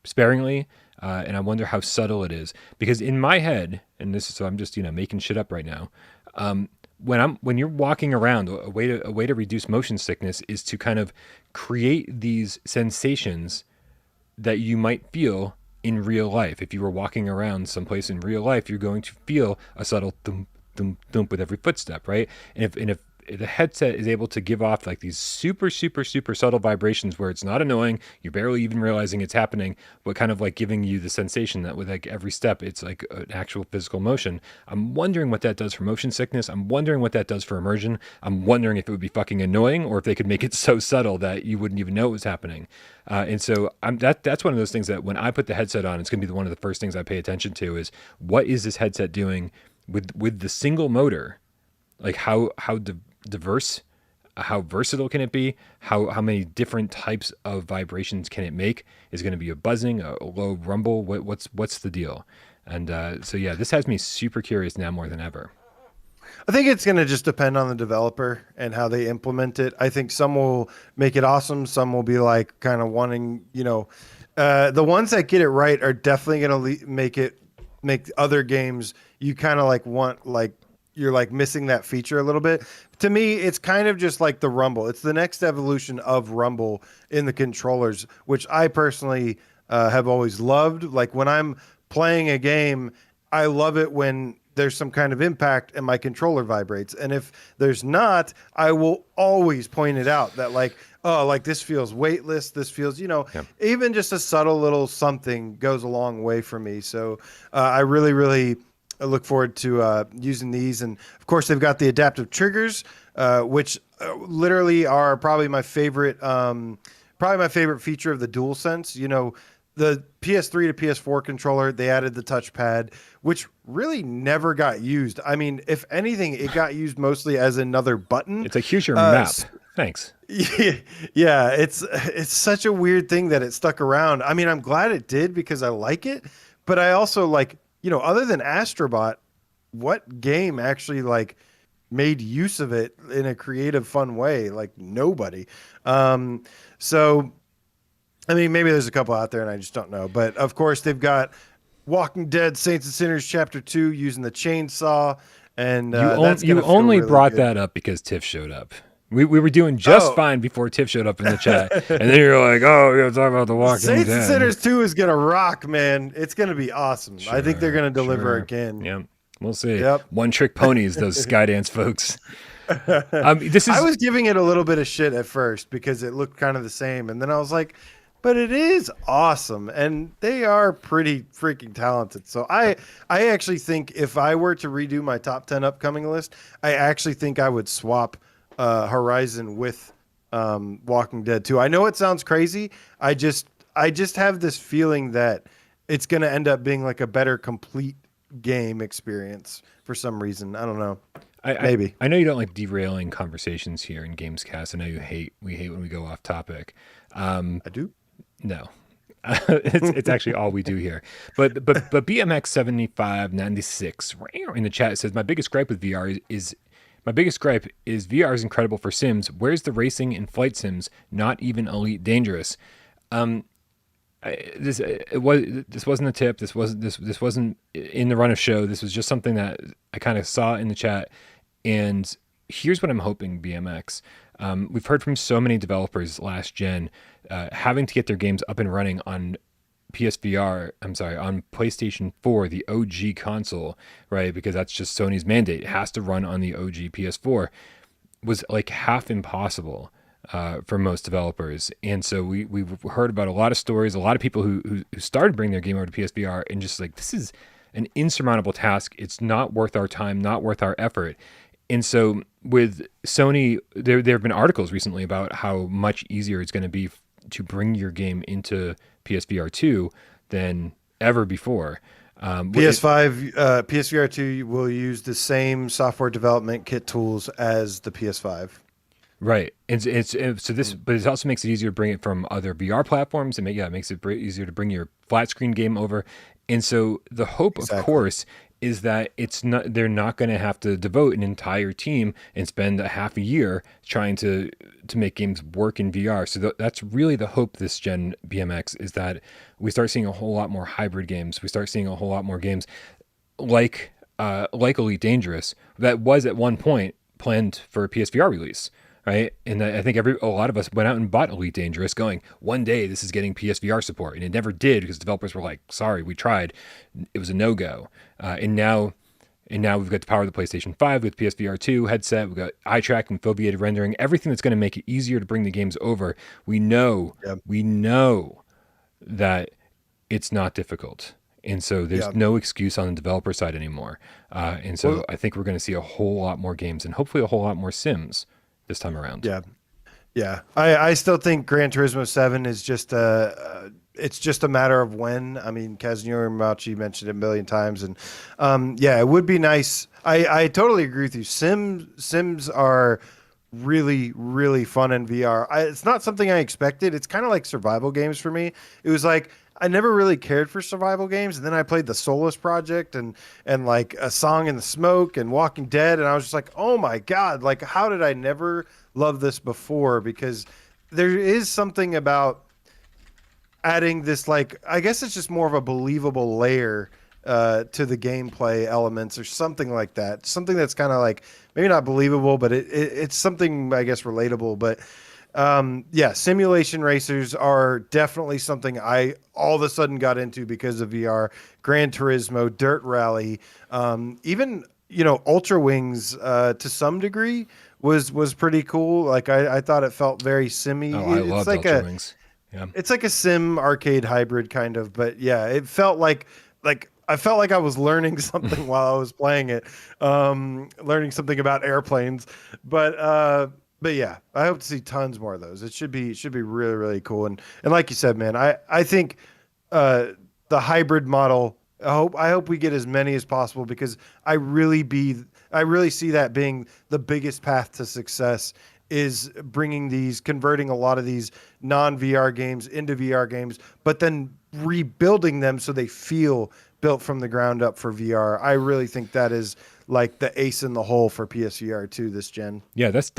sparingly, and I wonder how subtle it is. Because in my head, and this is so I'm just making shit up right now. When you're walking around, a way to reduce motion sickness is to kind of create these sensations that you might feel in real life. If you were walking around someplace in real life, you're going to feel a subtle thump, thump, thump with every footstep, right? And if the headset is able to give off like these super, super, super subtle vibrations where it's not annoying, you're barely even realizing it's happening, but kind of like giving you the sensation that with like every step, it's like an actual physical motion. I'm wondering what that does for motion sickness. I'm wondering what that does for immersion. I'm wondering if it would be fucking annoying or if they could make it so subtle that you wouldn't even know it was happening. And so that's one of those things that when I put the headset on, it's going to be one of the first things I pay attention to is what is this headset doing with the single motor? Like how diverse, how versatile can it be? How many different types of vibrations can it make? Is it going to be a buzzing, a low rumble? What's the deal? And so yeah, this has me super curious now more than ever. I think it's going to just depend on the developer and how they implement it. I think some will make it awesome. Some will be like kind of wanting, the ones that get it right are definitely going to make other games you kind of like want, like you're like missing that feature a little bit. To me, it's kind of just like the Rumble. It's the next evolution of Rumble in the controllers, which I personally have always loved. Like when I'm playing a game, I love it when there's some kind of impact and my controller vibrates. And if there's not, I will always point it out that like, oh, like this feels weightless. This feels, even just a subtle little something goes a long way for me. So I really, really look forward to using these. And of course, they've got the adaptive triggers, which literally are probably my favorite feature of the DualSense. The PS3 to PS4 controller, they added the touchpad, which really never got used. I mean, if anything, it got used mostly as another button. It's like, here's your map. Thanks. Yeah, it's such a weird thing that it stuck around. I mean, I'm glad it did because I like it, but I also like, other than Astrobot, what game actually like made use of it in a creative, fun way? Like nobody. So I mean, maybe there's a couple out there and I just don't know. But of course, they've got Walking Dead Saints and Sinners Chapter 2 using the chainsaw. And you only really brought that up because Tiff showed up. We were doing just fine before Tiff showed up in the chat. And then you're like, oh, we're going to talk about the Walking Dead. Saints and Sinners 2 is going to rock, man. It's going to be awesome. Sure, I think they're going to deliver again. Yeah, we'll see. Yep. One trick ponies, those Skydance folks. I was giving it a little bit of shit at first because it looked kind of the same. And then I was like, but it is awesome, and they are pretty freaking talented. So I actually think if I were to redo my top 10 upcoming list, I actually think I would swap Horizon with Walking Dead 2. I know it sounds crazy. I just have this feeling that it's going to end up being like a better complete game experience for some reason. I don't know. Maybe. I know you don't like derailing conversations here in GAMESCAST. I know we hate when we go off topic. I do. No, it's actually all we do here. But BMX 7596 in the chat says my biggest gripe with VR is VR is incredible for sims. Where's the racing and flight sims? Not even Elite Dangerous. This wasn't a tip. This wasn't in the run of show. This was just something that I kind of saw in the chat. And here's what I'm hoping, BMX. We've heard from so many developers last gen having to get their games up and running on on PlayStation 4, the OG console, right? Because that's just Sony's mandate. It has to run on the OG PS4. Was like half impossible for most developers. And so we've heard about a lot of stories, a lot of people who started bringing their game over to PSVR and just like, this is an insurmountable task. It's not worth our time, not worth our effort. And so with Sony, there have been articles recently about how much easier it's going to be to bring your game into PSVR 2 than ever before. PS5, PSVR 2 will use the same software development kit tools as the PS5. Right. So this, but it also makes it easier to bring it from other VR platforms. And it makes it easier to bring your flat screen game over. And so the hope, of course, is that they're not going to have to devote an entire team and spend a half a year trying to make games work in VR. So that's really the hope this gen BMX, is that we start seeing a whole lot more hybrid games. We start seeing a whole lot more games like Elite Dangerous that was at one point planned for a PSVR release. Right. And I think a lot of us went out and bought Elite Dangerous going, one day this is getting PSVR support. And it never did, because developers were like, sorry, we tried. It was a no-go. And now we've got the power of the PlayStation 5 with PSVR 2 headset. We've got eye tracking, foveated rendering, everything that's going to make it easier to bring the games over. We know that it's not difficult. And so there's no excuse on the developer side anymore. And so I think we're going to see a whole lot more games and hopefully a whole lot more Sims this time around. Yeah. I still think Gran Turismo 7 is just it's just a matter of when. I mean, Kazunori Mauchi mentioned it a million times, and it would be nice. I totally agree with you. Sims are really, really fun in VR. It's not something I expected. It's kind of like survival games for me. It was like, I never really cared for survival games, and then I played the Solus Project and like A Song in the Smoke and Walking Dead, and I was just like, oh my god, like how did I never love this before? Because there is something about adding this, like, I guess it's just more of a believable layer to the gameplay elements or something like that. Something that's kind of like maybe not believable, but it's something, I guess, relatable. But simulation racers are definitely something I all of a sudden got into because of VR. Gran Turismo, Dirt Rally, even Ultra Wings to some degree was pretty cool. Like I thought it felt very simmy. Oh, I love like Ultra Wings. Yeah, it's like a sim arcade hybrid kind of, but yeah, it felt like I felt like I was learning something while I was playing it, learning something about airplanes, But yeah, I hope to see tons more of those. It should be really, really cool. And like you said, man, I think the hybrid model, I hope we get as many as possible, because I really see that being the biggest path to success, is converting a lot of these non-VR games into VR games, but then rebuilding them so they feel built from the ground up for VR. I really think that is like the ace in the hole for PSVR 2 this gen. Yeah, that's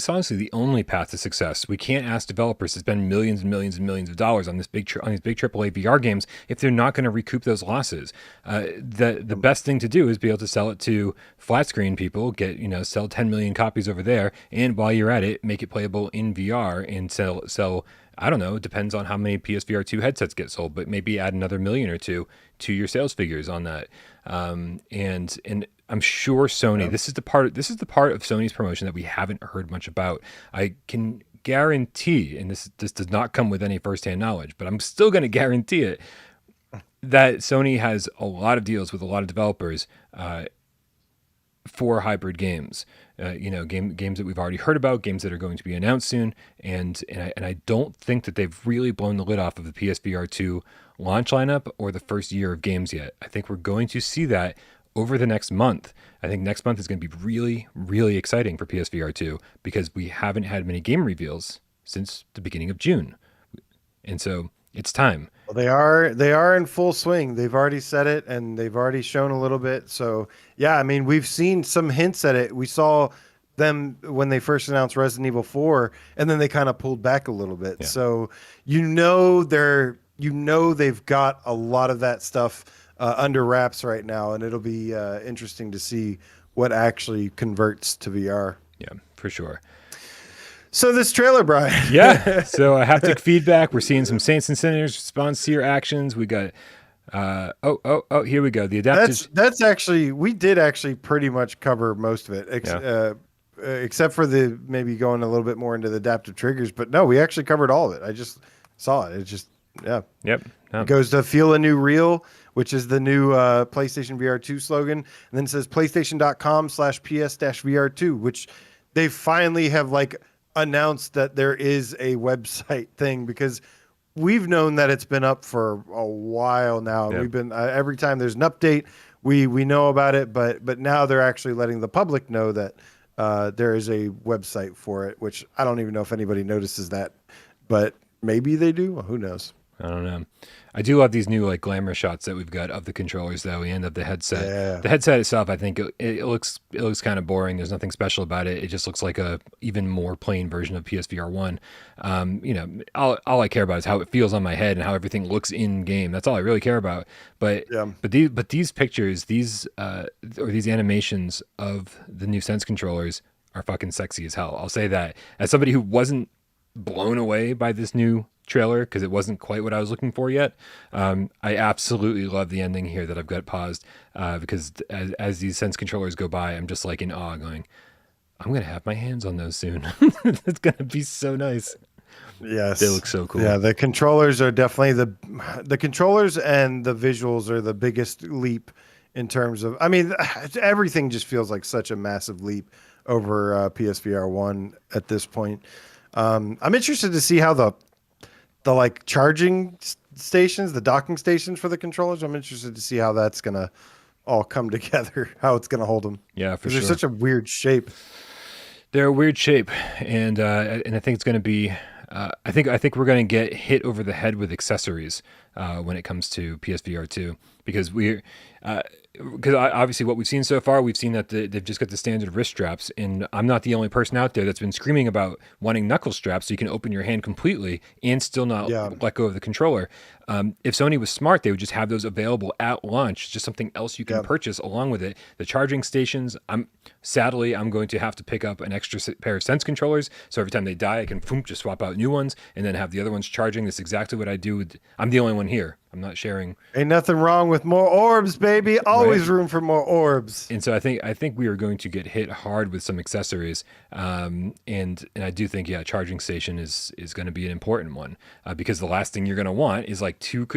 honestly the only path to success. We can't ask developers to spend millions and millions and millions of dollars on these big AAA VR games if they're not going to recoup those losses. The best thing to do is be able to sell it to flat screen people, sell 10 million copies over there, and while you're at it, make it playable in VR and sell. I don't know. It depends on how many PSVR 2 headsets get sold, but maybe add another million or two to your sales figures on that. And I'm sure Sony. This is the part of Sony's promotion that we haven't heard much about. I can guarantee, and this does not come with any firsthand knowledge, but I'm still going to guarantee it, that Sony has a lot of deals with a lot of developers for hybrid games. Games that we've already heard about, games that are going to be announced soon, and I don't think that they've really blown the lid off of the PSVR 2 launch lineup or the first year of games yet. I think we're going to see that over the next month. I think next month is going to be really, really exciting for PSVR 2, because we haven't had many game reveals since the beginning of June, and so it's time. Well, they are in full swing. They've already said it, and they've already shown a little bit. So yeah, I mean, we've seen some hints at it. We saw them when they first announced Resident Evil 4, and then they kind of pulled back a little bit. Yeah. So they've got a lot of that stuff under wraps right now, and it'll be interesting to see what actually converts to VR. Yeah, for sure. So this trailer, Brian. Yeah. So haptic feedback. We're seeing some Saints and Sinners response to your actions. We got. Here we go. The adaptive. That's actually, we did actually pretty much cover most of it. except for the maybe going a little bit more into the adaptive triggers. But no, we actually covered all of it. I just saw it. It just, yeah. Yep. It goes to Feel a New Real, which is the new PlayStation VR2 slogan. And then it says PlayStation.com/PS-VR2, which they finally have like announced that there is a website thing, because we've known that it's been up for a while now. Yep. We've been every time there's an update, we know about it, but now they're actually letting the public know that there is a website for it, which I don't even know if anybody notices that, but maybe they do. Who knows? I don't know. I do love these new like glamour shots that we've got of the controllers though, and of the headset. Yeah. The headset itself, I think it looks kind of boring. There's nothing special about it. It just looks like a even more plain version of PSVR 1. You know, all I care about is how it feels on my head and how everything looks in game. That's all I really care about. But these pictures, these animations of the new Sense controllers are fucking sexy as hell. I'll say that as somebody who wasn't blown away by this new trailer because it wasn't quite what I was looking for yet. I absolutely love the ending here that I've got paused because as these Sense controllers go by, I'm just like in awe going, I'm going to have my hands on those soon. It's going to be so nice. Yes. They look so cool. Yeah, the controllers are definitely the controllers and the visuals are the biggest leap in terms of, I mean, everything just feels like such a massive leap over PSVR 1 at this point. I'm interested to see how the like charging stations, the docking stations for the controllers, I'm interested to see how that's going to all come together, how it's going to hold them. Yeah, for sure. They're such a weird shape. They're a weird shape. And I think it's going to be, I think we're going to get hit over the head with accessories when it comes to PSVR 2 because obviously what we've seen so far, we've seen that they've just got the standard wrist straps, and I'm not the only person out there that's been screaming about wanting knuckle straps so you can open your hand completely and still not let go of the controller. If Sony was smart, they would just have those available at launch, just something else you can purchase along with it. The charging stations, sadly, I'm going to have to pick up an extra pair of Sense controllers, so every time they die, I can just swap out new ones and then have the other ones charging. That's exactly what I do. I'm the only one here. I'm not sharing. Ain't nothing wrong with more orbs, baby. Always room for more orbs. And so I think we are going to get hit hard with some accessories. And I do think, charging station is going to be an important one because the last thing you're going to want is like two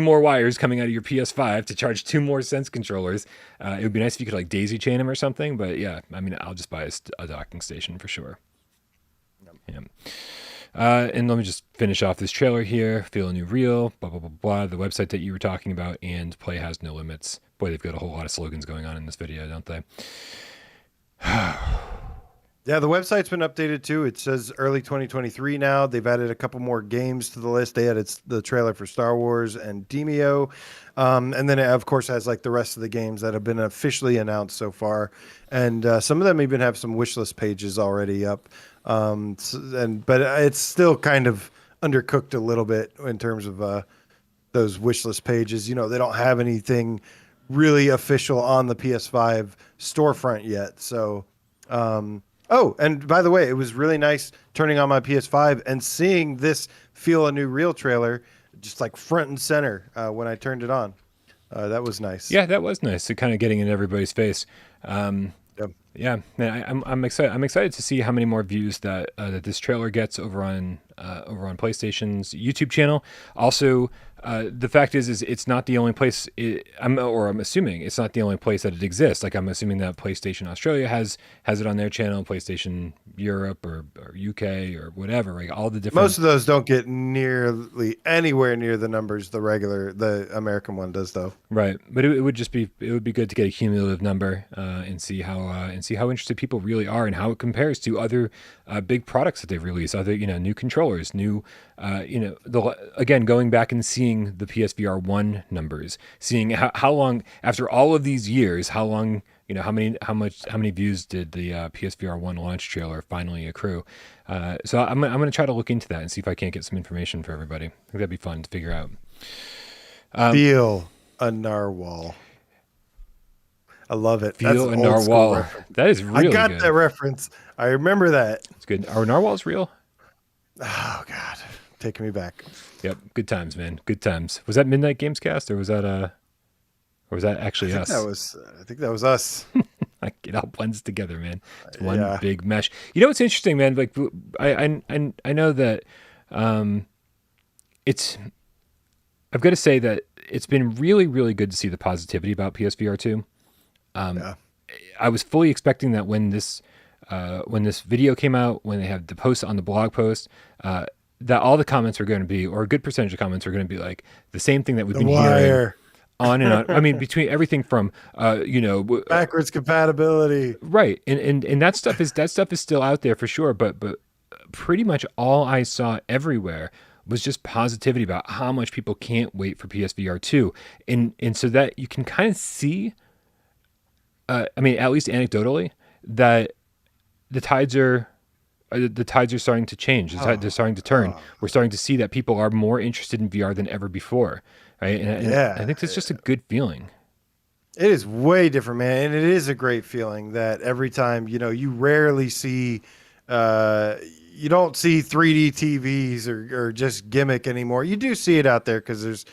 more wires coming out of your PS5 to charge two more Sense controllers. It would be nice if you could like daisy chain them or something. But yeah, I mean, I'll just buy a docking station for sure. Yeah. And let me just finish off this trailer here. Feel a New Reel, blah, blah, blah, blah. The website that you were talking about, and Play Has No Limits. Boy, they've got a whole lot of slogans going on in this video, don't they? Yeah, the website's been updated too. It says early 2023 now. They've added a couple more games to the list. They added the trailer for Star Wars and Demio. And then it, of course, has like the rest of the games that have been officially announced so far. And some of them even have some wish list pages already up. But it's still kind of undercooked a little bit in terms of those wish list pages. You know, they don't have anything really official on the PS5 storefront yet. So, oh, and by the way, it was really nice turning on my PS5 and seeing this Feel a New Reel trailer just like front and center when I turned it on. That was nice. Yeah, that was nice. So kind of getting in everybody's face. Yeah, man, I'm excited. I'm excited to see how many more views that this trailer gets over on PlayStation's YouTube channel. Also, the fact is it's not the only place. I'm assuming it's not the only place that it exists. Like I'm assuming that PlayStation Australia has it on their channel, PlayStation Europe or UK or whatever. Like all the different. Most of those don't get nearly anywhere near the numbers the American one does, though. Right, but it would be good to get a cumulative number and see how interested people really are and how it compares to other big products that they've released. Other new controllers, new again going back and seeing the PSVR 1 numbers, seeing how long after all of these years, how long how many views did the PSVR 1 launch trailer finally accrue? So I'm going to try to look into that and see if I can't get some information for everybody. I think that'd be fun to figure out. Feel a narwhal. I love it. Feel a narwhal. That is really good. I got that reference. I remember that. It's good. Are narwhals real? Oh God, taking me back. Yep, good times, man. Good times. Was that Midnight Gamescast or was that actually us? I think that was us. Like it all blends together, man. It's one Yeah. big mesh. You know what's interesting, man? Like I know that it's. I've got to say that it's been really, really good to see the positivity about PSVR 2. Yeah. I was fully expecting that when this video came out, when they had the post on the blog post, that all the comments were going to be, or a good percentage of comments were going to be like the same thing that we've The been hearing Wire. on and on. I mean, between everything from, Backwards compatibility. right, and that stuff is still out there for sure. But pretty much all I saw everywhere was just positivity about how much people can't wait for PSVR 2, and so that you can kind of see. I mean, at least anecdotally, that the tides are starting to change. They're starting to turn. We're starting to see that people are more interested in VR than ever before, right? And I think that's just a good feeling. It is way different, man. And it is a great feeling that every time, you rarely see, you don't see 3D TVs or just gimmick anymore. You do see it out there because there's,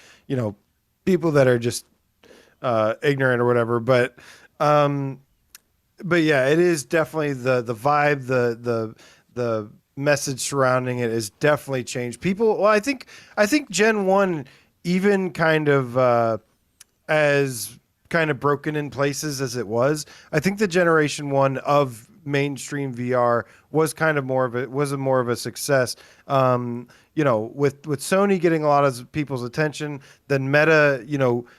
people that are just ignorant or whatever. But yeah, it is definitely the vibe, the message surrounding it has definitely changed. People, well, I think Gen 1 even kind of as kind of broken in places as it was. I think the Generation 1 of mainstream VR was kind of more of a success. With Sony getting a lot of people's attention, then Meta,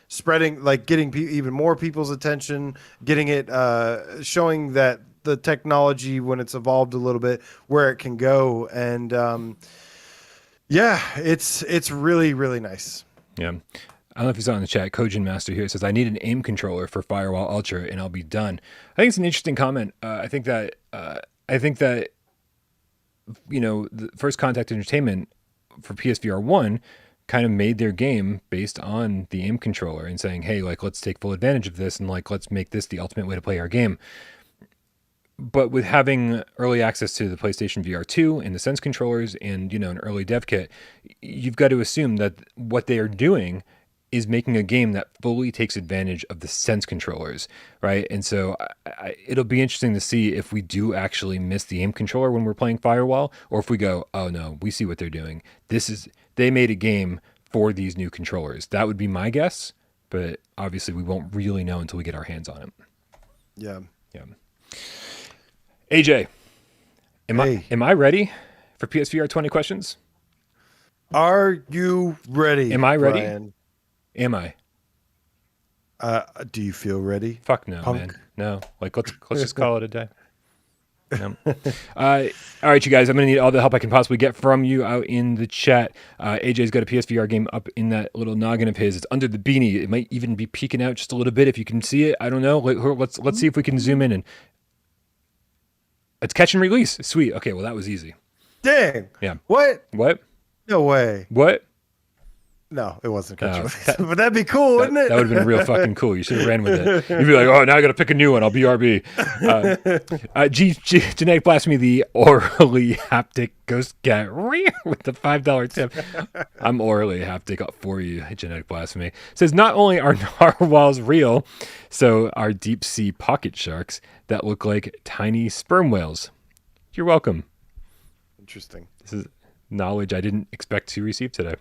spreading, like getting even more people's attention, getting it, showing that the technology, when it's evolved a little bit, where it can go. And yeah, it's really, really nice. Yeah. I don't know if you saw in the chat, Kojin Master here says, I need an aim controller for Firewall Ultra and I'll be done. I think it's an interesting comment. I think that, the First Contact Entertainment for PSVR 1 kind of made their game based on the aim controller and saying, hey, like, let's take full advantage of this and like, let's make this the ultimate way to play our game. But with having early access to the PlayStation VR2 and the Sense controllers and, an early dev kit, you've got to assume that what they are doing is making a game that fully takes advantage of the Sense controllers, right? And so it'll be interesting to see if we do actually miss the aim controller when we're playing Firewall, or if we go, oh no, we see what they're doing. They made a game for these new controllers. That would be my guess, but obviously we won't really know until we get our hands on it. Yeah. Yeah. AJ, am I ready for PSVR 20 questions? Are you ready? Am I ready? Brian? Am I? Do you feel ready? Fuck no, Punk? man. No. Like let's just call it a day. No. All right, you guys. I'm gonna need all the help I can possibly get from you out in the chat. AJ's got a PSVR game up in that little noggin of his. It's under the beanie. It might even be peeking out just a little bit if you can see it. I don't know. Let's see if we can zoom in and. It's catch and release. Sweet. Okay. Well, that was easy. Dang. Yeah. What? No way. What? No, it wasn't catch and release. But that'd be cool, wouldn't it? That would have been real fucking cool. You should have ran with it. You'd be like, oh, now I got to pick a new one. I'll BRB. Genetic Blasphemy, the orally haptic ghost cat with the $5 tip. I'm orally haptic up for you, Genetic Blasphemy. Says, not only are narwhals real, so are deep sea pocket sharks that look like tiny sperm whales. You're welcome. Interesting. This is knowledge I didn't expect to receive today.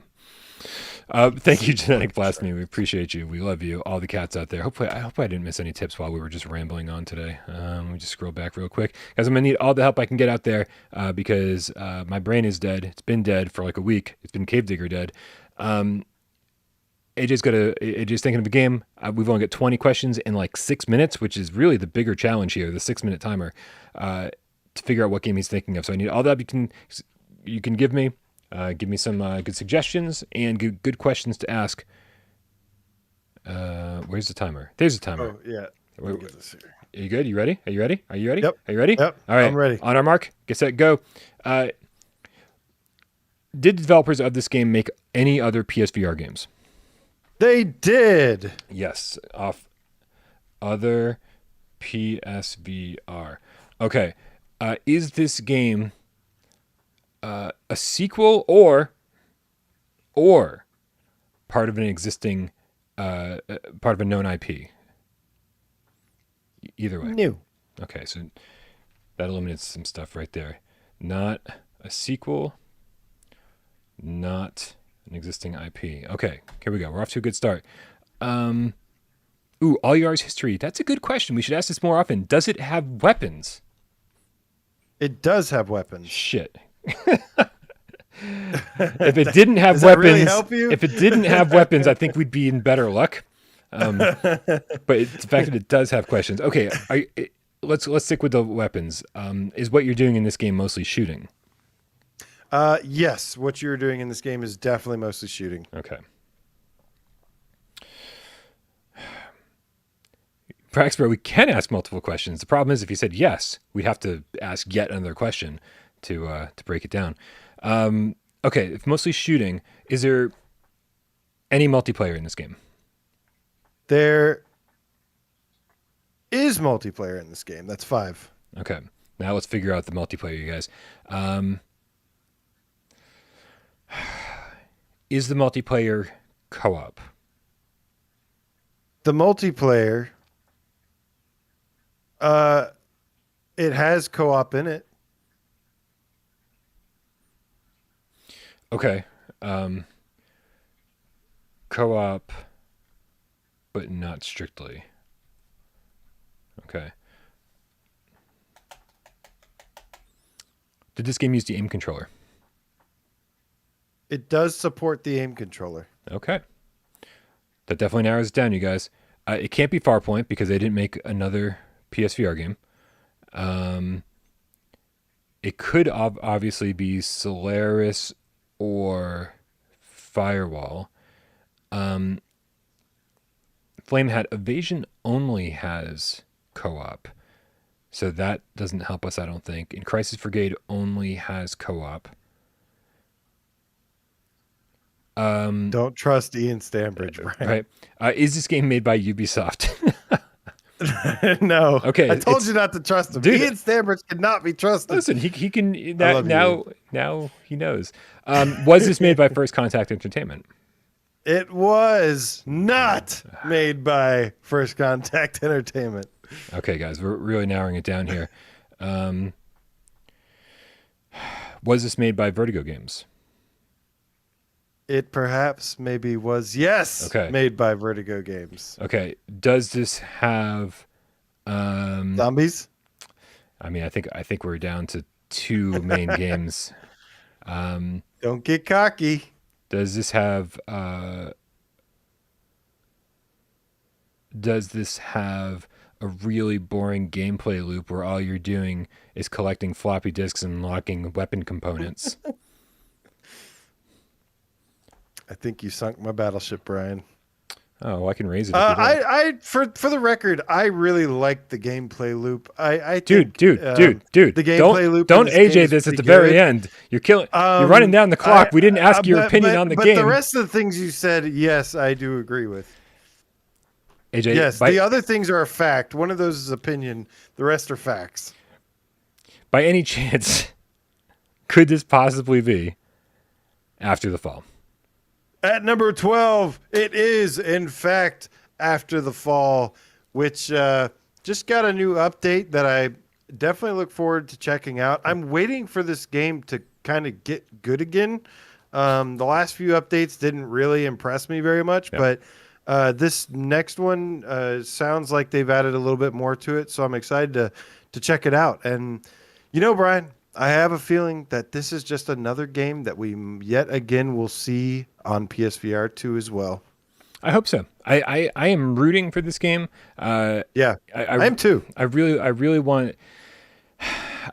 Thank you, Genetic Blasphemy. We appreciate you. We love you. All the cats out there. I hope I didn't miss any tips while we were just rambling on today. Let me just scroll back real quick. Guys, I'm going to need all the help I can get out there because my brain is dead. It's been dead for like a week. It's been Cave Digger dead. AJ's thinking of a game. We've only got 20 questions in like 6 minutes, which is really the bigger challenge here, the 6-minute timer, to figure out what game he's thinking of. So I need all that you can give me. Give me some good suggestions and good questions to ask. Where's the timer? There's the timer. Oh, yeah. Are you good? You ready? Are you ready? Yep. Are you ready? Yep. All right. I'm ready. On our mark, get set, go. Did developers of this game make any other PSVR games? They did. Yes. Off other PSVR. Okay. Is this game a sequel or part of an existing part of a known IP? either way. New. Okay, so that eliminates some stuff right there. Not a sequel, not an existing IP. Okay, here we go. We're off to a good start. Ooh, All Yours History. That's a good question. We should ask this more often. Does it have weapons? It does have weapons. Shit. If it didn't have Does weapons, that really help you? if it didn't have weapons, I think we'd be in better luck. But the fact that it does have questions. Okay, let's stick with the weapons. Is what you're doing in this game mostly shooting? Yes, what you're doing in this game is definitely mostly shooting. Okay. Praxbro, we can ask multiple questions. The problem is if you said yes, we'd have to ask yet another question to break it down. Okay, if mostly shooting, is there any multiplayer in this game? There is multiplayer in this game. That's 5. Okay, now let's figure out the multiplayer, you guys. Is the multiplayer co-op? The multiplayer, it has co-op in it. Okay. Co-op, but not strictly. Okay. Did this game use the aim controller? It does support the aim controller. Okay. That definitely narrows it down, you guys. It can't be Farpoint because they didn't make another PSVR game. It could obviously be Solaris or Firewall. Flamehat Evasion only has co-op. So that doesn't help us, I don't think. And Crisis Brigade only has co-op. Don't trust Ian Stambridge, right? Is this game made by Ubisoft? No. Okay. I told you not to trust him. Dude, Ian Stambridge cannot be trusted. Listen, he can now he knows. Was this made by First Contact Entertainment? It was not made by First Contact Entertainment. Okay, guys, we're really narrowing it down here. Was this made by Vertigo Games? It perhaps maybe was, yes, okay, made by Vertigo Games. Okay, does this have zombies? I mean, I think we're down to 2 main games. Don't get cocky. Does this have a really boring gameplay loop where all you're doing is collecting floppy disks and locking weapon components? I think you sunk my battleship, Brian. Oh, well, I can raise it. For the record, I really like the gameplay loop. Dude. The gameplay loop. Don't AJ this at the very end. You're killing. You're running down the clock. We didn't ask your opinion on the game. But the rest of the things you said, yes, I do agree with. AJ, yes, the other things are a fact. One of those is opinion. The rest are facts. By any chance, could this possibly be After the Fall? At number 12, it is, in fact, After the Fall, which just got a new update that I definitely look forward to checking out. I'm waiting for this game to kind of get good again. The last few updates didn't really impress me very much, but this next one sounds like they've added a little bit more to it, so I'm excited to check it out. And, you know, Brian, I have a feeling that this is just another game that we yet again will see on PSVR 2 as well. I hope so. I am rooting for this game. I am too. I really want.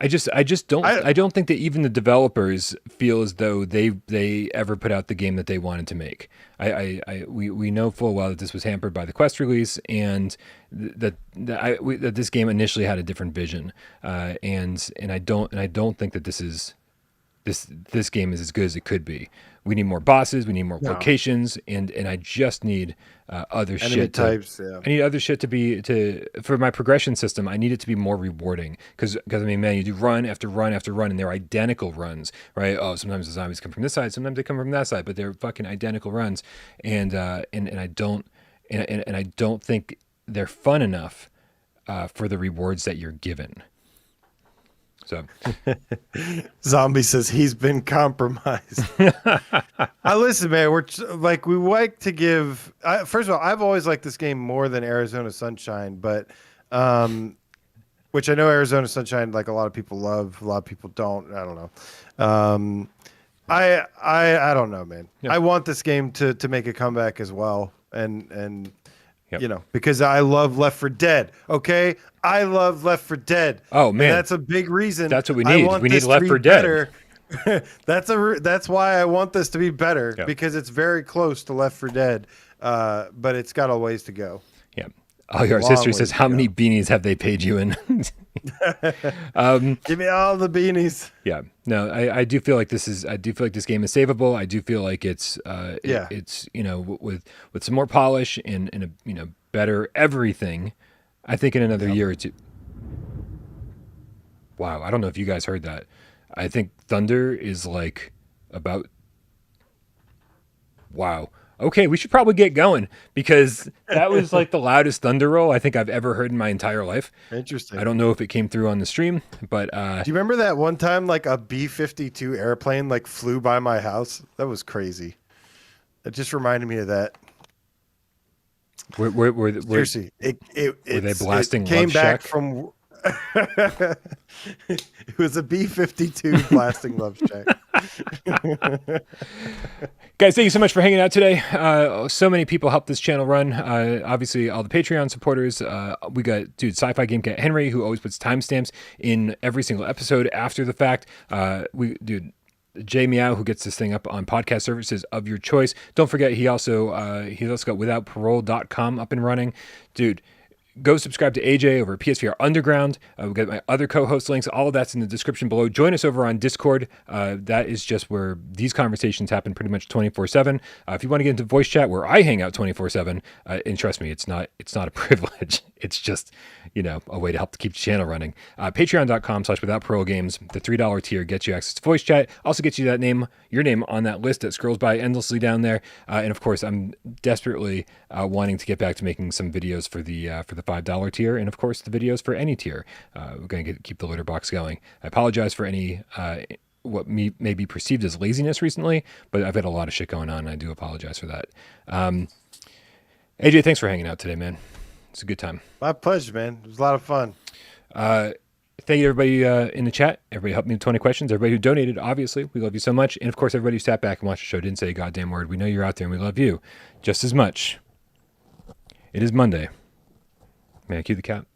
I just don't. I don't think that even the developers feel as though they ever put out the game that they wanted to make. We know full well that this was hampered by the Quest release, and that this game initially had a different vision. And I don't think that this game is as good as it could be. We need more bosses. We need more locations, and I just need other enemy shit types. I need other shit for my progression system. I need it to be more rewarding because I mean, man, you do run after run after run, and they're identical runs, right? Oh, sometimes the zombies come from this side, sometimes they come from that side, but they're fucking identical runs, and I don't think they're fun enough. for the rewards that you're given. So Zombie says he's been compromised. Listen, man, we like to give. First of all, I've always liked this game more than Arizona Sunshine, but which I know Arizona Sunshine, like a lot of people love, a lot of people don't. I don't know. I don't know, man. Yeah. I want this game to make a comeback as well, and. Yep. You know, because I love Left 4 Dead. Okay, I love Left 4 Dead. Oh man, and that's a big reason. That's what we need. We need Left 4 Dead. That's why I want this to be better, yep. because it's very close to Left 4 Dead, but it's got a ways to go. Yeah. Oh, your sister says, "How many beanies have they paid you in?" Give me all the beanies. Yeah, no, I do feel like this game is savable. I do feel like it's it's with some more polish and a better everything. I think in another year or two. Wow, I don't know if you guys heard that. I think thunder is like about. Wow. Okay, we should probably get going, because that was like the loudest thunder roll I think I've ever heard in my entire life. Interesting. I don't know if it came through on the stream, but do you remember that one time like a B-52 airplane like flew by my house? That was crazy. It just reminded me of that. Seriously, were they blasting it came Love back Shack? From it was a B-52 blasting Love Shack. Guys, thank you so much for hanging out today. So many people helped this channel run. Obviously, all the Patreon supporters. We got Sci-Fi Gamecat Henry, who always puts timestamps in every single episode after the fact. Jay Meow, who gets this thing up on podcast services of your choice. Don't forget, he's also got withoutparole.com up and running. Dude, go subscribe to AJ over at PSVR Underground. We've got my other co-host links. All of that's in the description below. Join us over on Discord. That is just where these conversations happen pretty much 24/7. If you want to get into voice chat where I hang out 24/7, and trust me, it's not a privilege. It's just, a way to help to keep the channel running. Patreon.com/withoutparolegames. The $3 tier gets you access to voice chat. Also gets you your name on that list that scrolls by endlessly down there. And of course, I'm desperately wanting to get back to making some videos for the $5 tier, and of course the videos for any tier. We're going to keep the litter box going. I apologize for any what may be perceived as laziness recently, but I've had a lot of shit going on, and I do apologize for that. AJ, thanks for hanging out today, man. It's a good time. My pleasure, man. It was a lot of fun. Thank you, everybody in the chat. Everybody helped me with 20 questions. Everybody who donated, obviously. We love you so much. And, of course, everybody who sat back and watched the show didn't say a goddamn word. We know you're out there, and we love you just as much. It is Monday. May I cue the cat?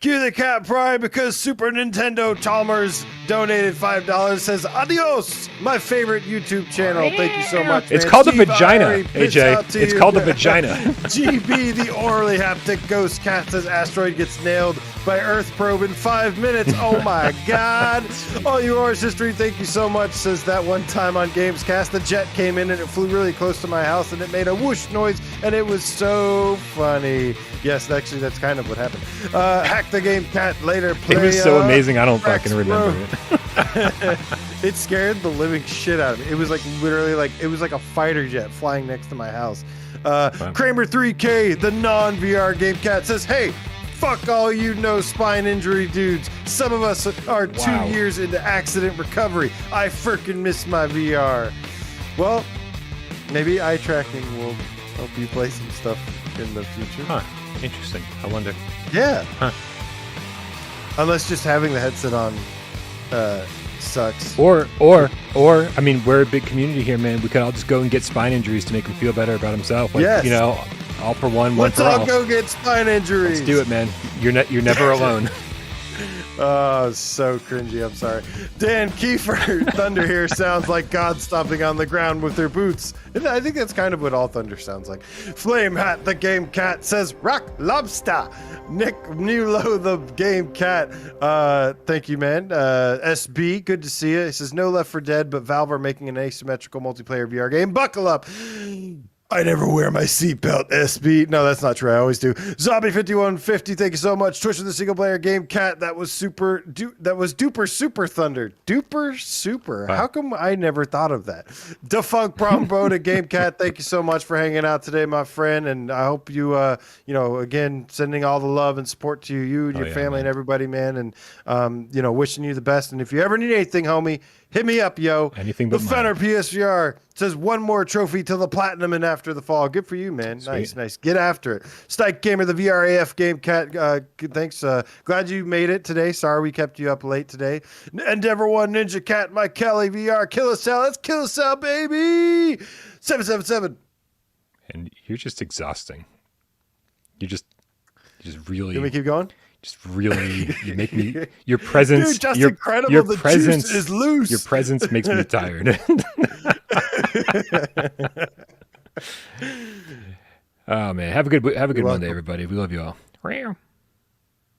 Cue the cat, Brian, because Super Nintendo Chalmers donated $5. Says, adios, my favorite YouTube channel. Thank you so much, It's man. called Steve the vagina, Irie, AJ. It's called the vagina. GB, the orally haptic ghost cat, says, asteroid gets nailed by Earth probe in 5 minutes. Oh, my God. All you Horrors History, thank you so much. Says, that one time on GAMESCAST, the jet came in and it flew really close to my house and it made a whoosh noise and it was so funny. Yes, actually, that's kind of what happened. Hack the Game Cat later. Play, it was so amazing. I don't fucking remember it. It scared the living shit out of me. It was like literally it was like a fighter jet flying next to my house. Wow. Kramer 3K, the non-VR Game Cat, says, hey, fuck all you no spine injury dudes. Some of us are 2 years into accident recovery. I frickin' miss my VR. Well, maybe eye tracking will help you play some stuff in the future. Huh. Interesting. I wonder. Yeah. Huh. Unless just having the headset on sucks. Or I mean, we're a big community here, man. We could all just go and get spine injuries to make him feel better about himself. Like, yes. All for one Let's for all. Let's all go get spine injuries. Let's do it, man. You're never alone. Oh, so cringy. I'm sorry. Dan Kiefer, thunder here sounds like God stomping on the ground with their boots. And I think that's kind of what all thunder sounds like. Flame Hat, the Game Cat, says Rock Lobster. Nick Mulo, the Game Cat. Thank you, man. SB, good to see you. He says no Left 4 Dead, but Valve are making an asymmetrical multiplayer VR game. Buckle up. I never wear my seatbelt, SB. No, that's not true. I always do. Zombie5150, thank you so much. Twitch with the single player game cat. That was duper super thunder. Duper super. Wow. How come I never thought of that? Dafunkbombbro to game cat. Thank you so much for hanging out today, my friend. And I hope you, again, sending all the love and support to you and your family, man, and everybody, man. And, wishing you the best. And if you ever need anything, homie, hit me up, yo. Anything but the Fenner PSVR says one more trophy to the platinum and after the fall. Good for you, man. Sweet. Nice. Get after it. Stike Gamer, the VRAF game cat. Thanks. Glad you made it today. Sorry we kept you up late today. Endeavor One Ninja Cat, Mike Kelly, VR, Kill a Cell. Let's kill a cell, baby. 777. And you're just exhausting. You just really. Can we keep going? Just really, you make me. Your presence, dude, just your, incredible. Your the presence juice is loose. Your presence makes me tired. Oh man, have a good Monday, everybody. We love you all.